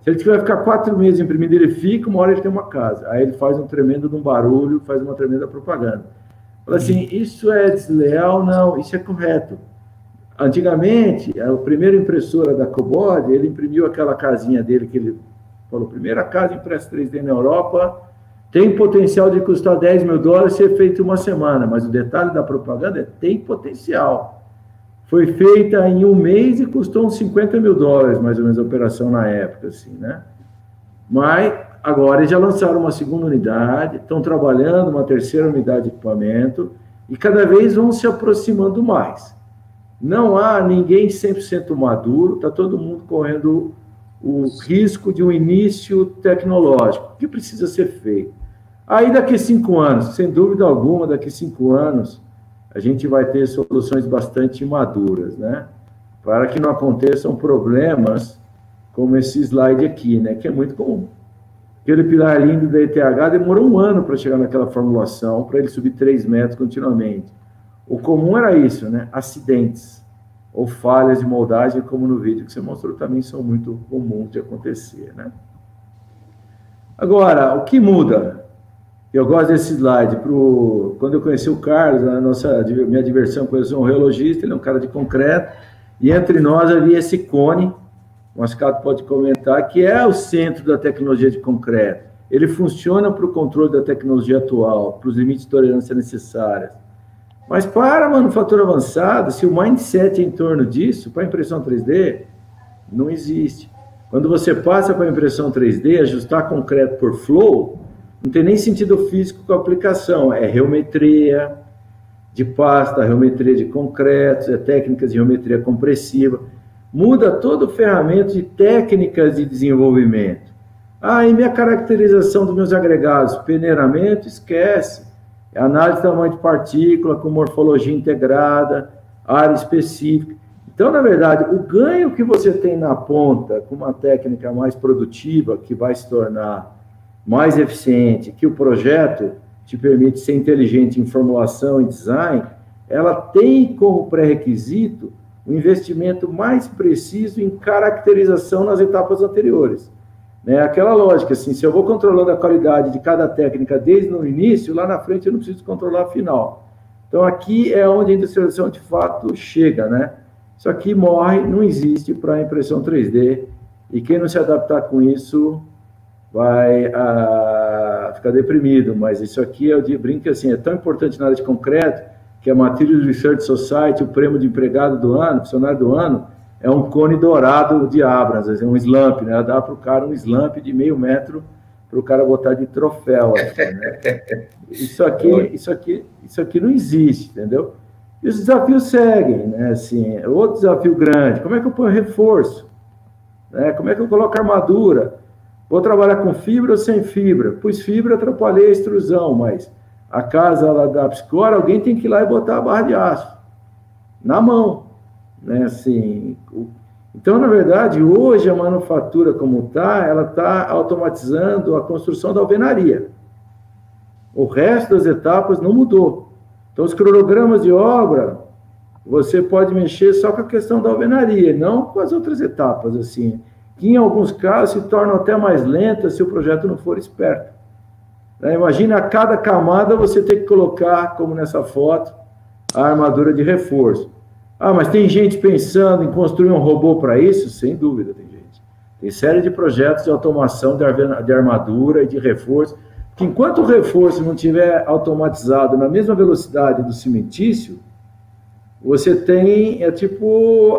Se ele tiver ficar 4 meses imprimindo, ele fica, uma hora ele tem uma casa. Aí ele faz um tremendo de um barulho, faz uma tremenda propaganda. Fala assim, isso é desleal? Não, isso é correto. Antigamente, a primeira impressora da Cobod, ele imprimiu aquela casinha dele, que ele falou, primeira casa impressa 3D na Europa, tem potencial de custar $10 mil e ser feito uma semana, mas o detalhe da propaganda é tem potencial. Foi feita em 1 mês e custou uns $50 mil, mais ou menos, a operação na época, assim, né? Mas agora eles já lançaram uma segunda unidade, estão trabalhando uma terceira unidade de equipamento e cada vez vão se aproximando mais. Não há ninguém 100% maduro, está todo mundo correndo o risco de um início tecnológico. O que precisa ser feito? Aí, daqui 5 anos, sem dúvida alguma, daqui 5 anos, a gente vai ter soluções bastante maduras, né? Para que não aconteçam problemas como esse slide aqui, né? Que é muito comum. Aquele pilar lindo da ETH demorou 1 ano para chegar naquela formulação, para ele subir 3 metros continuamente. O comum era isso, né? Acidentes ou falhas de moldagem, como no vídeo que você mostrou, também são muito comuns de acontecer, né? Agora, o que muda? Eu gosto desse slide. Quando eu conheci o Carlos, minha diversão com ele, um reologista, ele é um cara de concreto, e entre nós havia esse cone, o Mascato pode comentar, que é o centro da tecnologia de concreto. Ele funciona para o controle da tecnologia atual, para os limites de tolerância necessários. Mas para a manufatura avançada, se o mindset é em torno disso, para a impressão 3D, não existe. Quando você passa para a impressão 3D, ajustar concreto por flow, não tem nem sentido físico com a aplicação. É geometria de pasta, geometria de concretos, técnicas de geometria compressiva. Muda todo o ferramenta de técnicas de desenvolvimento. E minha caracterização dos meus agregados, peneiramento, esquece. Análise de tamanho de partícula, com morfologia integrada, área específica. Então, na verdade, o ganho que você tem na ponta, com uma técnica mais produtiva, que vai se tornar mais eficiente, que o projeto te permite ser inteligente em formulação e design, ela tem como pré-requisito o investimento mais preciso em caracterização nas etapas anteriores. Aquela lógica, assim, se eu vou controlando a qualidade de cada técnica desde o início, lá na frente eu não preciso controlar a final. Então, aqui é onde a industrialização, de fato, chega, né? Isso aqui morre, não existe para a impressão 3D, e quem não se adaptar com isso vai ficar deprimido, mas isso aqui, eu brinco assim, é tão importante na área de concreto, que a Materials Research Society, o prêmio de empregado do ano, funcionário do ano, é um cone dourado de Abrams, é um slump, né? Dá para o cara um slump de meio metro para o cara botar de troféu. Assim, né? Isso aqui não existe, entendeu? E os desafios seguem, né? Assim, outro desafio grande, como é que eu ponho reforço? Né? Como é que eu coloco armadura? Vou trabalhar com fibra ou sem fibra? Pus fibra, atrapalhei a extrusão, mas a casa lá da Psicor, alguém tem que ir lá e botar a barra de aço na mão. Né, assim, então, na verdade, hoje a manufatura como está, ela está automatizando a construção da alvenaria. O resto das etapas não mudou. Então, os cronogramas de obra, você pode mexer só com a questão da alvenaria, não com as outras etapas, assim, que em alguns casos se tornam até mais lentas se o projeto não for esperto. Imagina a cada camada você ter que colocar, como nessa foto, a armadura de reforço. Mas tem gente pensando em construir um robô para isso? Sem dúvida tem gente. Tem série de projetos de automação de armadura e de reforço, que enquanto o reforço não estiver automatizado na mesma velocidade do cimentício, você tem,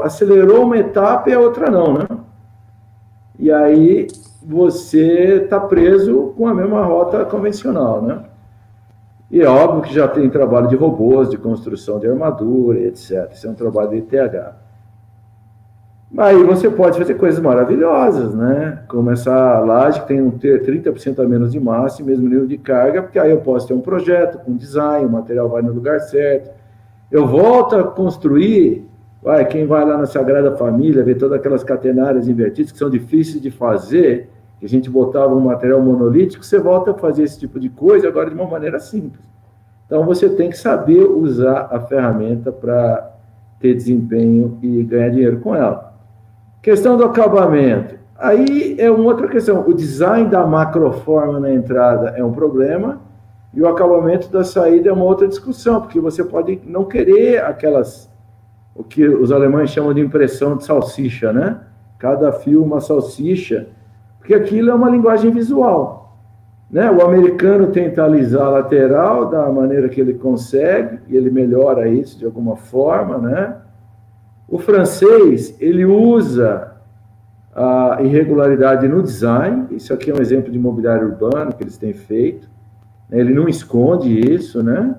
acelerou uma etapa e a outra não, né? E aí você está preso com a mesma rota convencional, né? E é óbvio que já tem trabalho de robôs, de construção de armadura, etc. Isso é um trabalho de ETH. Aí você pode fazer coisas maravilhosas, né? Como essa laje que tem 30% a menos de massa e mesmo nível de carga, porque aí eu posso ter um projeto com design, o material vai no lugar certo. Eu volto a construir, quem vai lá na Sagrada Família, ver todas aquelas catenárias invertidas que são difíceis de fazer, que a gente botava um material monolítico, você volta a fazer esse tipo de coisa, agora de uma maneira simples. Então, você tem que saber usar a ferramenta para ter desempenho e ganhar dinheiro com ela. Questão do acabamento. Aí é uma outra questão. O design da macroforma na entrada é um problema, e o acabamento da saída é uma outra discussão, porque você pode não querer o que os alemães chamam de impressão de salsicha, né? Cada fio uma salsicha, porque aquilo é uma linguagem visual, né? O americano tenta alisar a lateral da maneira que ele consegue, e ele melhora isso de alguma forma, né? O francês, ele usa a irregularidade no design, isso aqui é um exemplo de mobiliário urbano que eles têm feito, ele não esconde isso, né?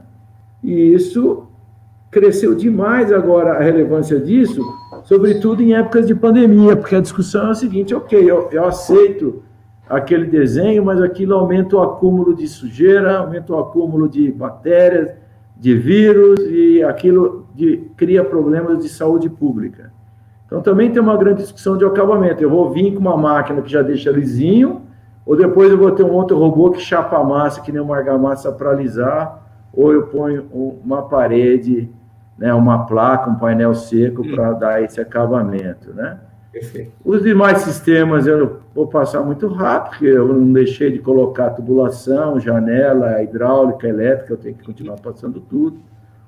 E isso cresceu demais agora, a relevância disso, sobretudo em épocas de pandemia, porque a discussão é a seguinte: ok, eu aceito aquele desenho, mas aquilo aumenta o acúmulo de sujeira, aumenta o acúmulo de bactérias, de vírus, e aquilo cria problemas de saúde pública. Então, também tem uma grande discussão de acabamento. Eu vou vir com uma máquina que já deixa lisinho, ou depois eu vou ter um outro robô que chapa a massa, que nem uma argamassa para alisar, ou eu ponho uma parede, né, uma placa, um painel seco para dar esse acabamento, né? Perfeito. Os demais sistemas eu vou passar muito rápido, porque eu não deixei de colocar tubulação, janela, hidráulica, elétrica, eu tenho que continuar passando tudo.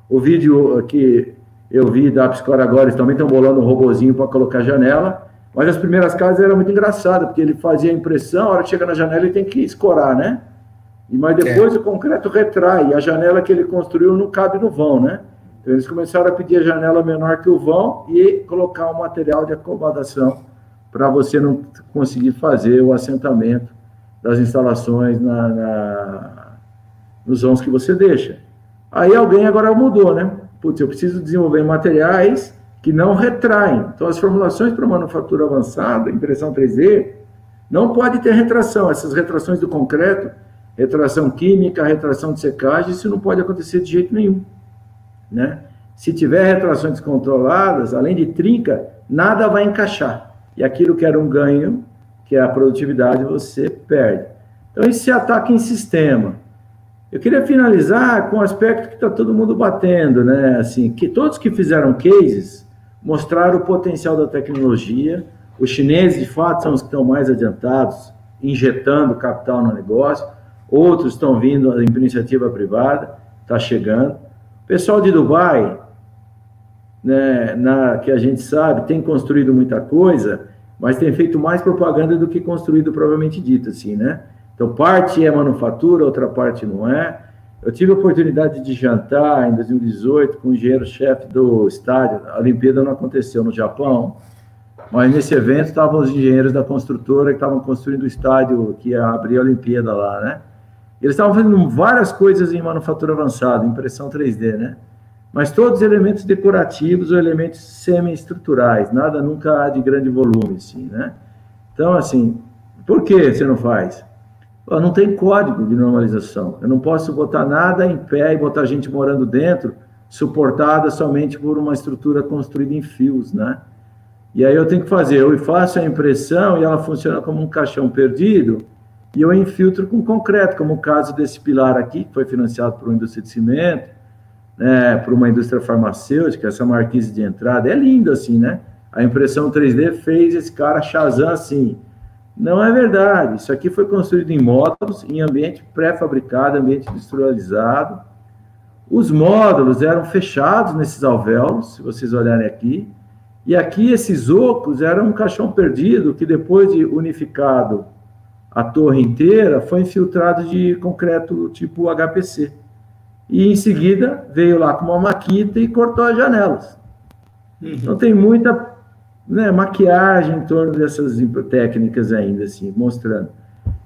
O vídeo que eu vi da Apscore agora, eles também estão bolando um robozinho para colocar janela, mas as primeiras casas era muito engraçado, porque ele fazia a impressão, a hora que chega na janela ele tem que escorar, né? Mas depois o concreto retrai, e a janela que ele construiu não cabe no vão, né? Então eles começaram a pedir a janela menor que o vão e colocar um material de acomodação para você não conseguir fazer o assentamento das instalações nos vãos que você deixa. Aí alguém agora mudou, né? Putz, eu preciso desenvolver materiais que não retraem. Então, as formulações para manufatura avançada, impressão 3D, não pode ter retração. Essas retrações do concreto, retração química, retração de secagem, isso não pode acontecer de jeito nenhum, né? Se tiver retrações descontroladas, além de trinca, nada vai encaixar. E aquilo que era um ganho, que é a produtividade, você perde. Então, isso se ataca em sistema. Eu queria finalizar com um aspecto que está todo mundo batendo, né? Assim, que todos que fizeram cases mostraram o potencial da tecnologia. Os chineses, de fato, são os que estão mais adiantados, injetando capital no negócio. Outros estão vindo em iniciativa privada, está chegando. O pessoal de Dubai, né, que a gente sabe, tem construído muita coisa, mas tem feito mais propaganda do que construído, provavelmente dito, assim, né? Então, parte é manufatura, outra parte não é. Eu tive a oportunidade de jantar em 2018 com o engenheiro-chefe do estádio. A Olimpíada não aconteceu no Japão, mas nesse evento estavam os engenheiros da construtora que estavam construindo o estádio que ia abrir a Olimpíada lá, né? Eles estavam fazendo várias coisas em manufatura avançada, impressão 3D, né? Mas todos elementos decorativos ou elementos semi-estruturais, nada nunca de grande volume, assim, né? Então, assim, por que você não faz? Não tem código de normalização. Eu não posso botar nada em pé e botar gente morando dentro, suportada somente por uma estrutura construída em fios, né? E aí eu tenho que fazer, eu faço a impressão e ela funciona como um caixão perdido, e eu infiltro com concreto, como o caso desse pilar aqui, que foi financiado por uma indústria de cimento, né, por uma indústria farmacêutica, essa marquise de entrada, é lindo assim, né? A impressão 3D fez esse cara Shazam assim. Não é verdade, isso aqui foi construído em módulos, em ambiente pré-fabricado, ambiente industrializado. Os módulos eram fechados nesses alvéolos, se vocês olharem aqui, e aqui esses ocos eram um caixão perdido, que depois de unificado a torre inteira, foi infiltrado de concreto tipo HPC. E em seguida veio lá com uma maquita e cortou as janelas. Então tem muita, né, maquiagem em torno dessas técnicas ainda, assim, mostrando.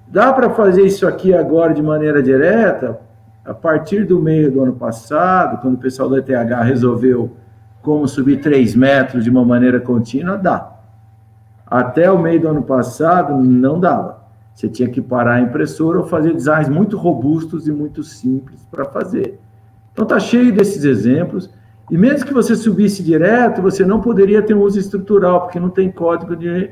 Dá para fazer isso aqui agora de maneira direta? A partir do meio do ano passado, quando o pessoal da ETH resolveu como subir 3 metros de uma maneira contínua, dá. Até o meio do ano passado, não dava. Você tinha que parar a impressora ou fazer designs muito robustos e muito simples para fazer. Então, está cheio desses exemplos. E mesmo que você subisse direto, você não poderia ter um uso estrutural, porque não tem código de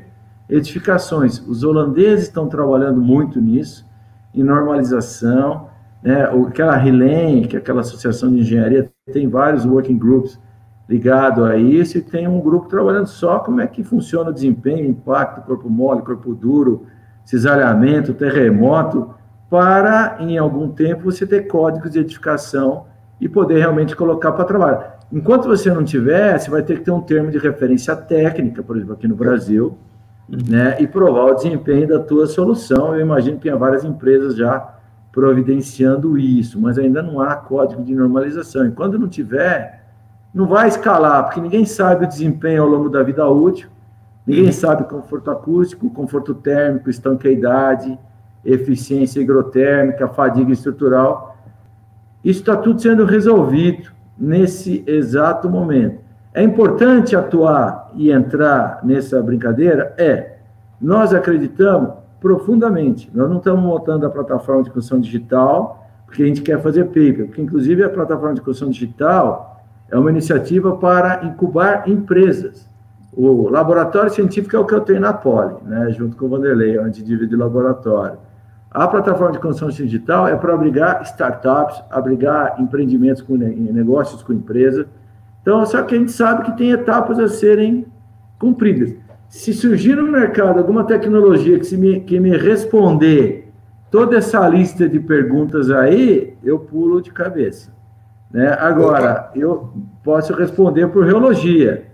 edificações. Os holandeses estão trabalhando muito nisso, em normalização, né? Aquela RILEM, que é aquela associação de engenharia, tem vários working groups ligados a isso, e tem um grupo trabalhando só como é que funciona o desempenho, impacto, corpo mole, corpo duro, cisalhamento, terremoto, para, em algum tempo, você ter códigos de edificação e poder realmente colocar para trabalho. Enquanto você não tiver, você vai ter que ter um termo de referência técnica, por exemplo, aqui no Brasil, né, e provar o desempenho da tua solução. Eu imagino que tem várias empresas já providenciando isso, mas ainda não há código de normalização. E quando não tiver, não vai escalar, porque ninguém sabe o desempenho ao longo da vida útil, ninguém sabe conforto acústico, conforto térmico, estanqueidade, eficiência higrotérmica, fadiga estrutural. Isso está tudo sendo resolvido nesse exato momento. É importante atuar e entrar nessa brincadeira? É. Nós acreditamos? profundamente. Nós não estamos montando a plataforma de construção digital porque a gente quer fazer paper, porque, inclusive, a plataforma de construção digital é uma iniciativa para incubar empresas. O laboratório científico é o que eu tenho na Poli, né, junto com o Vanderlei, onde divide o laboratório. A plataforma de construção digital é para abrigar startups, abrigar empreendimentos com negócios com empresa. Então, só que a gente sabe que tem etapas a serem cumpridas. Se surgir no mercado alguma tecnologia que me responder toda essa lista de perguntas aí, eu pulo de cabeça. Né? Agora, eu posso responder por reologia.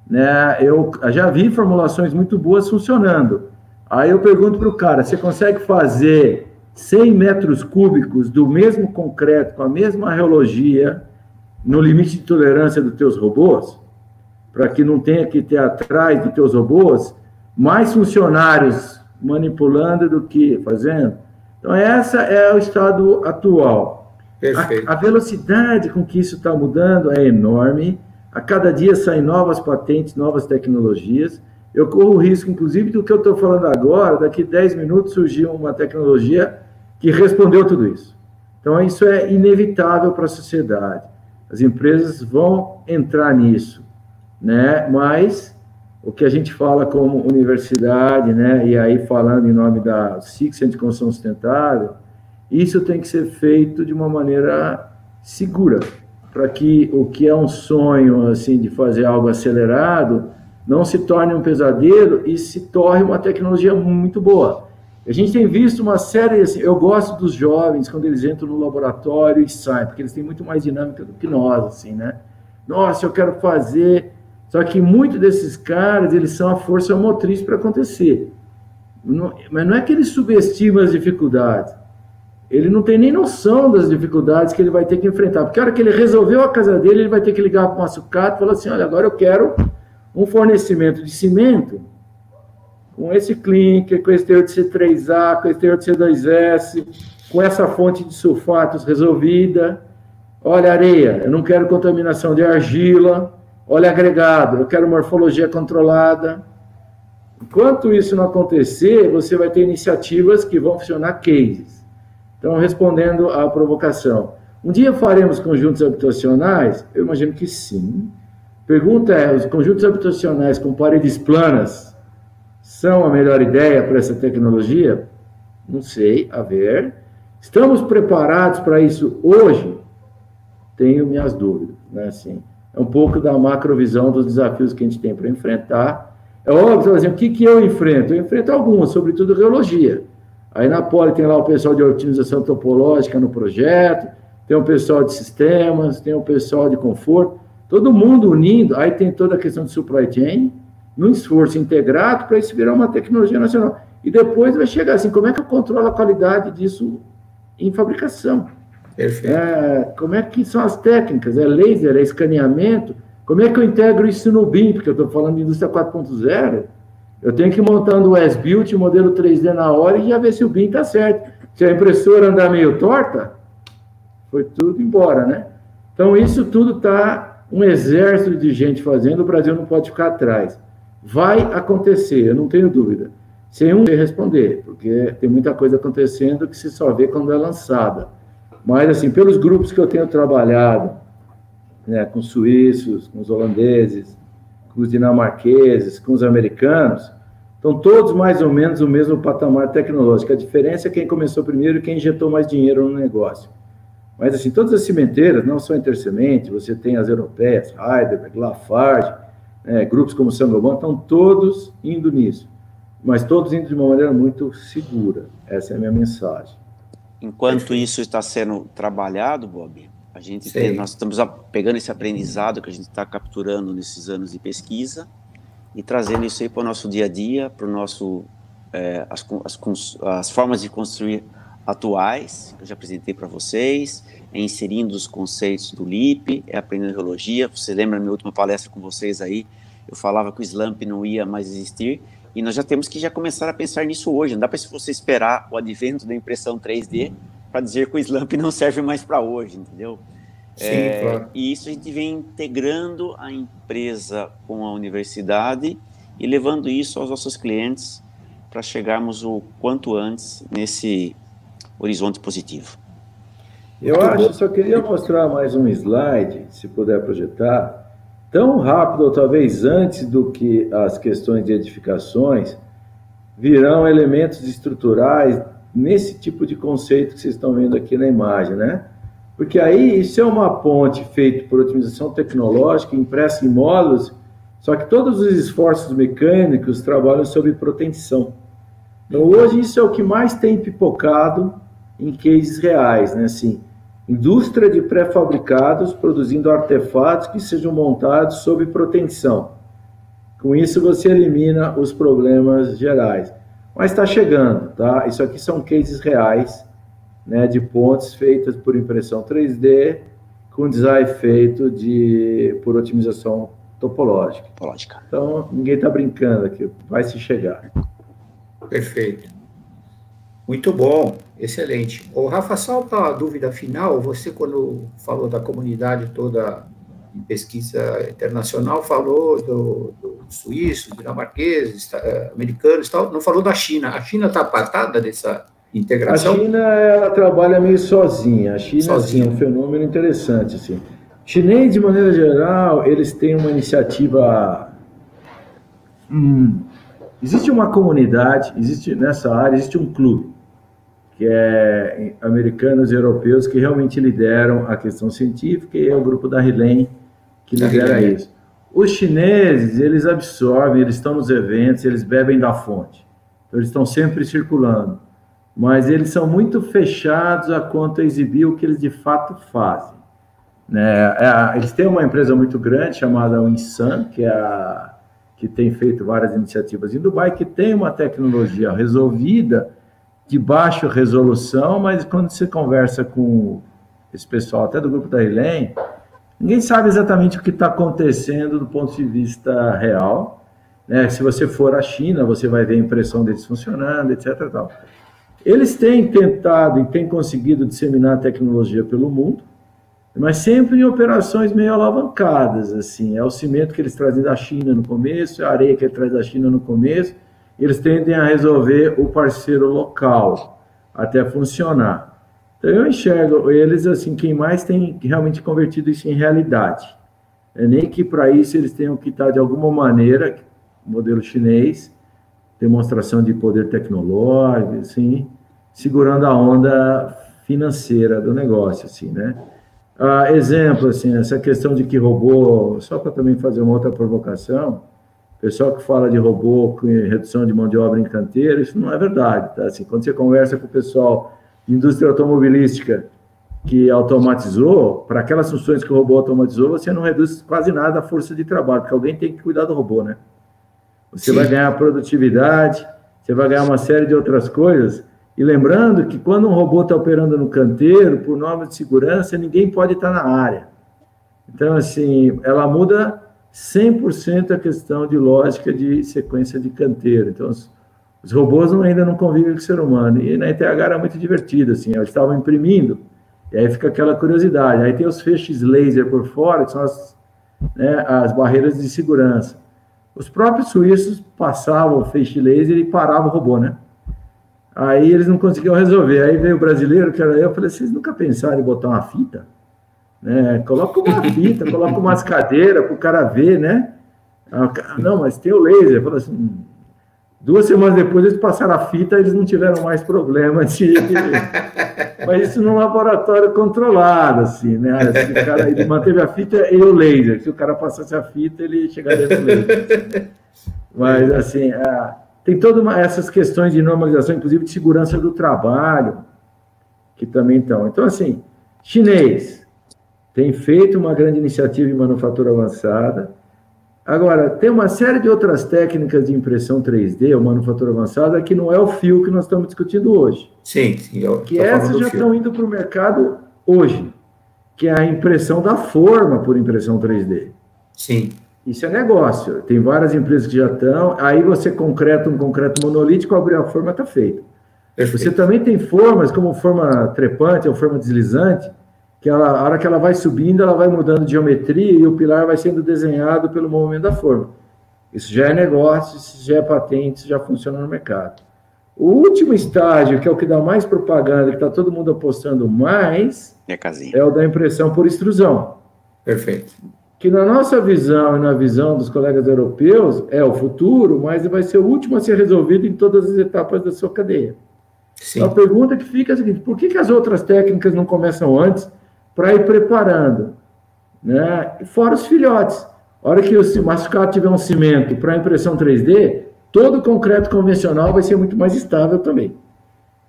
Né? Eu já vi formulações muito boas funcionando. Aí eu pergunto para o cara, você consegue fazer 100 metros cúbicos do mesmo concreto, com a mesma reologia, no limite de tolerância dos teus robôs? Para que não tenha que ter atrás dos teus robôs mais funcionários manipulando do que fazendo? Então, essa é o estado atual. A velocidade com que isso está mudando é enorme. A cada dia saem novas patentes, novas tecnologias. Eu corro o risco, inclusive, do que eu estou falando agora, daqui 10 minutos surgiu uma tecnologia que respondeu tudo isso. Então, isso é inevitável para a sociedade. As empresas vão entrar nisso, né? Mas o que a gente fala como universidade, né? E aí falando em nome da SIC, Centro de Construção Sustentável, isso tem que ser feito de uma maneira segura, para que o que é um sonho, assim, de fazer algo acelerado, não se torne um pesadelo e se torne uma tecnologia muito boa. A gente tem visto uma série, assim, eu gosto dos jovens, quando eles entram no laboratório e saem, porque eles têm muito mais dinâmica do que nós, assim, né? Nossa, eu quero fazer... Só que muitos desses caras, eles são a força motriz para acontecer. Mas não é que ele subestima as dificuldades. Ele não tem nem noção das dificuldades que ele vai ter que enfrentar. Porque a hora que ele resolveu a casa dele, ele vai ter que ligar para uma sucata e falar assim, olha, agora eu quero um fornecimento de cimento com esse clinker, com esse teor de C3A, com esse teor de C2S, com essa fonte de sulfatos resolvida. Olha, areia, eu não quero contaminação de argila. Olha, agregado, eu quero morfologia controlada. Enquanto isso não acontecer, você vai ter iniciativas que vão funcionar cases. Então, respondendo à provocação, um dia faremos conjuntos habitacionais? Eu imagino que sim. Pergunta é, os conjuntos habitacionais com paredes planas são a melhor ideia para essa tecnologia? Não sei, a ver. Estamos preparados para isso hoje? Tenho minhas dúvidas, né, assim. É um pouco da macrovisão dos desafios que a gente tem para enfrentar. É óbvio, por exemplo, o que eu enfrento? Eu enfrento algumas, sobretudo reologia. Aí na Poli tem lá o pessoal de otimização topológica no projeto, tem o pessoal de sistemas, tem o pessoal de conforto, todo mundo unindo, aí tem toda a questão de supply chain, num esforço integrado para isso virar uma tecnologia nacional. E depois vai chegar assim, como é que eu controlo a qualidade disso em fabricação? Como é que são as técnicas? É laser, é escaneamento? Como é que eu integro isso no BIM? Porque eu estou falando de indústria 4.0. Eu tenho que ir montando o as-built, o modelo 3D na hora e já ver se o BIM está certo. Se a impressora andar meio torta, foi tudo embora, né? Então, isso tudo está um exército de gente fazendo, o Brasil não pode ficar atrás. Vai acontecer, eu não tenho dúvida. Sem um responder, porque tem muita coisa acontecendo que se só vê quando é lançada. Mas, assim, pelos grupos que eu tenho trabalhado, né, com os suíços, com os holandeses, com os dinamarqueses, com os americanos, estão todos mais ou menos no mesmo patamar tecnológico. A diferença é quem começou primeiro e quem injetou mais dinheiro no negócio. Mas, assim, todas as cimenteiras, não só Intersemente, você tem as europeias, Heidelberg, Lafarge, grupos como Saint-Gobain, estão todos indo nisso. Mas todos indo de uma maneira muito segura. Essa é a minha mensagem. Enquanto isso está sendo trabalhado, Bob, nós estamos pegando esse aprendizado que a gente está capturando nesses anos de pesquisa e trazendo isso aí para o nosso dia a dia, para o nosso as formas de construir atuais, que eu já apresentei para vocês, inserindo os conceitos do LEAP, aprendendo geologia. Você lembra da minha última palestra com vocês aí? Eu falava que o SLAMP não ia mais existir, e nós já temos que começar a pensar nisso hoje. Não dá para você esperar o advento da impressão 3D para dizer que o SLAMP não serve mais para hoje, entendeu? Sim, claro. E isso a gente vem integrando a empresa com a universidade e levando isso aos nossos clientes para chegarmos o quanto antes nesse horizonte positivo. Eu acho, só queria mostrar mais um slide, se puder projetar, tão rápido, ou talvez antes do que as questões de edificações, virão elementos estruturais nesse tipo de conceito que vocês estão vendo aqui na imagem, né? Porque aí isso é uma ponte feita por otimização tecnológica, impressa em módulos, só que todos os esforços mecânicos trabalham sob proteção. Então, hoje, isso é o que mais tem pipocado em cases reais, né? Assim, indústria de pré-fabricados produzindo artefatos que sejam montados sob proteção. Com isso, você elimina os problemas gerais. Mas está chegando, tá? Isso aqui são cases reais, né, de pontes feitas por impressão 3D, com design feito por otimização topológica. Então, ninguém está brincando aqui, vai se chegar. Perfeito. Muito bom, excelente. Ô, Rafa, só para a dúvida final, você, quando falou da comunidade toda em pesquisa internacional, falou do suíços, dinamarqueses, americanos e tal, não falou da China. A China está apartada dessa integração? A China, ela trabalha meio sozinha. A China, assim, é um fenômeno interessante, assim. Chinês, de maneira geral, eles têm uma iniciativa... Existe uma comunidade, nessa área, existe um clube, que é americanos e europeus que realmente lideram a questão científica, e é o grupo da RILEM que lidera isso. Os chineses, eles absorvem, eles estão nos eventos, eles bebem da fonte. Então, eles estão sempre circulando. Mas eles são muito fechados a quanto a exibir o que eles de fato fazem. Né? Eles têm uma empresa muito grande chamada Winsun, que tem feito várias iniciativas em Dubai, que tem uma tecnologia resolvida de baixa resolução, mas quando você conversa com esse pessoal, até do grupo da RILEM, ninguém sabe exatamente o que está acontecendo do ponto de vista real. Né? Se você for à China, você vai ver a impressão deles funcionando, etc. Tal. Eles têm tentado e têm conseguido disseminar a tecnologia pelo mundo, mas sempre em operações meio alavancadas, assim. É o cimento que eles trazem da China no começo, é a areia que eles trazem da China no começo, e eles tendem a resolver o parceiro local até funcionar. Então, eu enxergo eles, assim, quem mais tem realmente convertido isso em realidade. Nem que para isso eles tenham que estar, de alguma maneira, modelo chinês, demonstração de poder tecnológico, assim, segurando a onda financeira do negócio, assim, né? Exemplo, assim, essa questão de que robô, só para também fazer uma outra provocação, o pessoal que fala de robô com redução de mão de obra em canteiro, isso não é verdade, tá? Assim, quando você conversa com o pessoal de indústria automobilística que automatizou, para aquelas funções que o robô automatizou, você não reduz quase nada a força de trabalho, porque alguém tem que cuidar do robô, né? Você vai ganhar produtividade, você vai ganhar uma série de outras coisas. E lembrando que quando um robô está operando no canteiro, por normas de segurança, ninguém pode estar na área. Então, assim, ela muda 100% a questão de lógica de sequência de canteiro. Então, os robôs ainda não convivem com o ser humano. E na ETH era muito divertido, assim, eles estavam imprimindo, e aí fica aquela curiosidade. Aí tem os feixes laser por fora, que são as barreiras de segurança. Os próprios suíços passavam o feixe laser e paravam o robô, né? Aí eles não conseguiam resolver. Aí veio o brasileiro, que era eu, falei, vocês nunca pensaram em botar uma fita? Né? Coloca uma fita, coloca umas cadeiras para o cara ver, né? Não, mas tem o laser. Eu falei assim, 2 semanas depois eles passaram a fita, eles não tiveram mais problema Mas isso num laboratório controlado, assim, né? Assim, o cara, ele manteve a fita e o laser. Se o cara passasse a fita, ele chegaria no laser. Assim. Mas, assim, tem todas essas questões de normalização, inclusive de segurança do trabalho, que também estão. Então, assim, chinês tem feito uma grande iniciativa em manufatura avançada. Agora, tem uma série de outras técnicas de impressão 3D, ou manufatura avançada, que não é o fio que nós estamos discutindo hoje. Sim. Que essas já estão indo para o mercado hoje, que é a impressão da forma por impressão 3D. Sim. Isso é negócio. Tem várias empresas que já estão, aí você concreta um concreto monolítico, abriu a forma, está feito. Perfeito. Você também tem formas, como forma trepante ou forma deslizante, que a hora que ela vai subindo, ela vai mudando de geometria e o pilar vai sendo desenhado pelo movimento da forma. Isso já é negócio, isso já é patente, isso já funciona no mercado. O último estágio, que é o que dá mais propaganda, que está todo mundo apostando mais, é o da impressão por extrusão. Perfeito. Que na nossa visão e na visão dos colegas europeus é o futuro, mas vai ser o último a ser resolvido em todas as etapas da sua cadeia. Sim. Então, a pergunta que fica é a seguinte: por que as outras técnicas não começam antes para ir preparando? Né? Fora os filhotes. A hora que o machucado tiver um cimento para impressão 3D, todo concreto convencional vai ser muito mais estável também.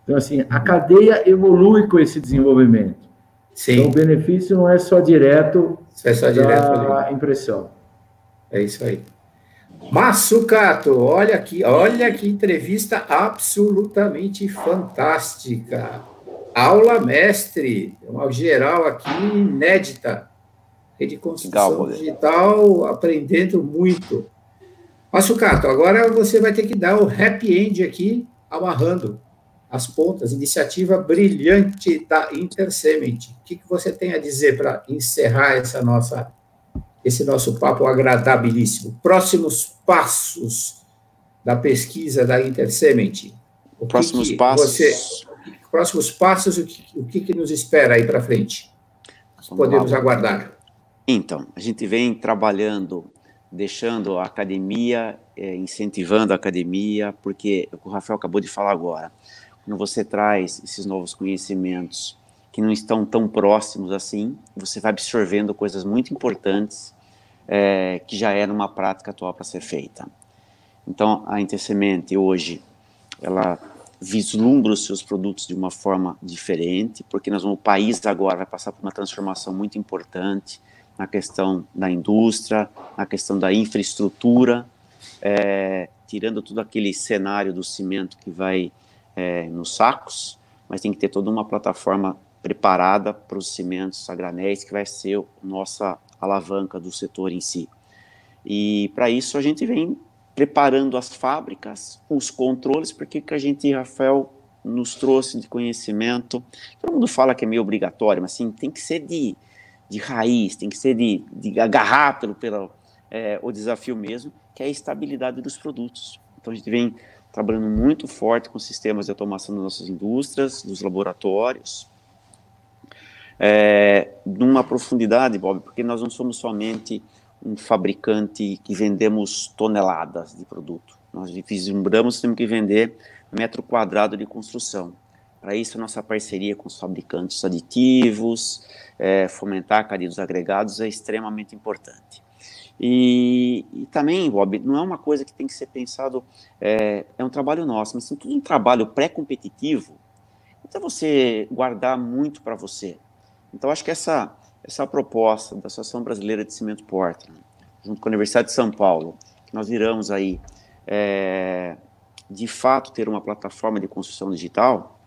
Então, assim, a cadeia evolui com esse desenvolvimento. Sim. Então, o benefício não é só direto da impressão. É isso aí. Massucato, olha que entrevista absolutamente fantástica. Aula mestre, uma geral aqui inédita. Rede de construção digital, aprendendo muito. Massucato, agora você vai ter que dar o happy end aqui, amarrando as pontas, iniciativa brilhante da Intersement. O que você tem a dizer para encerrar esse nosso papo agradabilíssimo? Próximos passos da pesquisa da Intersement. Próximos passos, o que nos espera aí para frente? Podemos aguardar. Então, a gente vem trabalhando, deixando a academia, incentivando a academia, porque o Rafael acabou de falar agora, quando você traz esses novos conhecimentos que não estão tão próximos assim, você vai absorvendo coisas muito importantes que já é numa prática atual para ser feita. Então, a Intersemente hoje, ela vislumbra os seus produtos de uma forma diferente, porque o país agora vai passar por uma transformação muito importante na questão da indústria, na questão da infraestrutura, tirando todo aquele cenário do cimento que vai nos sacos, mas tem que ter toda uma plataforma preparada para os cimentos a granéis, que vai ser a nossa alavanca do setor em si. E para isso a gente vem preparando as fábricas, os controles, porque que a gente, Rafael, nos trouxe de conhecimento, todo mundo fala que é meio obrigatório, mas assim, tem que ser de raiz, tem que ser de agarrar pelo o desafio mesmo, que é a estabilidade dos produtos. Então a gente vem trabalhando muito forte com sistemas de automação das nossas indústrias, dos laboratórios, numa profundidade, Bob, porque nós não somos somente um fabricante que vendemos toneladas de produto. Nós vislumbramos, temos que vender metro quadrado de construção. Para isso, a nossa parceria com os fabricantes aditivos, fomentar a cadeia dos agregados é extremamente importante. E também, Bob, não é uma coisa que tem que ser pensado, é um trabalho nosso, mas tudo um trabalho pré-competitivo, então você guardar muito para você. Então, acho que essa proposta da Associação Brasileira de Cimento Portland, junto com a Universidade de São Paulo, que nós viramos aí, de fato, ter uma plataforma de construção digital,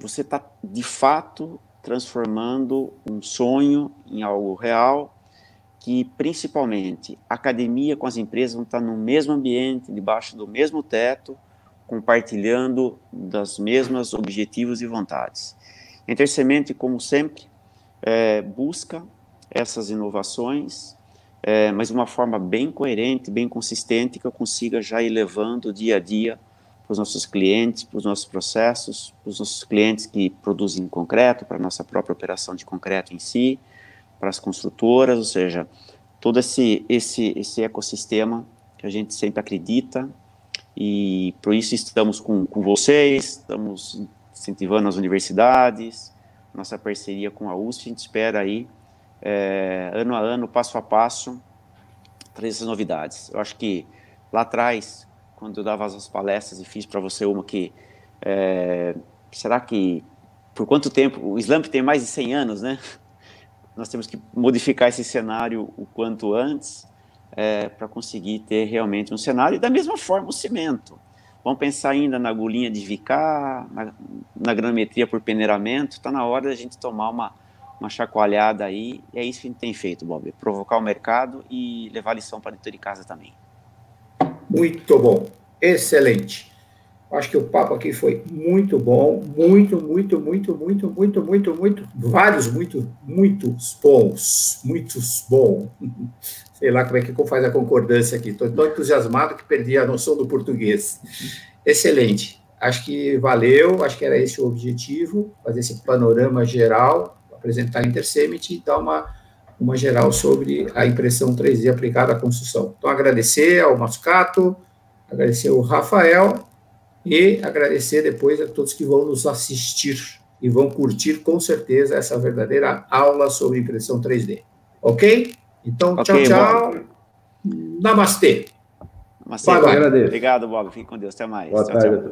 você está, de fato, transformando um sonho em algo real, que, principalmente, a academia com as empresas vão estar no mesmo ambiente, debaixo do mesmo teto, compartilhando das mesmas objetivos e vontades. A Intersemente, como sempre, busca essas inovações, mas de uma forma bem coerente, bem consistente, que eu consiga já ir levando dia a dia para os nossos clientes, para os nossos processos, para os nossos clientes que produzem concreto, para a nossa própria operação de concreto em si, para as construtoras, ou seja, todo esse ecossistema que a gente sempre acredita, e por isso estamos com vocês, estamos incentivando as universidades, nossa parceria com a USP, a gente espera aí, ano a ano, passo a passo, trazer essas novidades. Eu acho que lá atrás, quando eu dava as palestras e fiz para você uma que, será que, por quanto tempo, o Slump tem mais de 100 anos, né? Nós temos que modificar esse cenário o quanto antes, para conseguir ter realmente um cenário, e da mesma forma o cimento. Vamos pensar ainda na agulhinha de vicar, na granometria por peneiramento, está na hora da gente tomar uma chacoalhada aí, e é isso que a gente tem feito, Bob, provocar o mercado e levar lição para dentro de casa também. Muito bom, excelente. Acho que o papo aqui foi muito bom, muitos bons. Sei lá como é que faz a concordância aqui. Estou tão entusiasmado que perdi a noção do português. Excelente. Acho que valeu, acho que era esse o objetivo, fazer esse panorama geral, apresentar a Intersemit e dar uma geral sobre a impressão 3D aplicada à construção. Então, agradecer ao Massucato, agradecer ao Rafael e agradecer depois a todos que vão nos assistir e vão curtir, com certeza, essa verdadeira aula sobre impressão 3D. Ok? Então, okay, tchau, tchau. Namastê. Namastê. Bye, bye. Obrigado, Bob. Fique com Deus. Até mais. Boa tarde.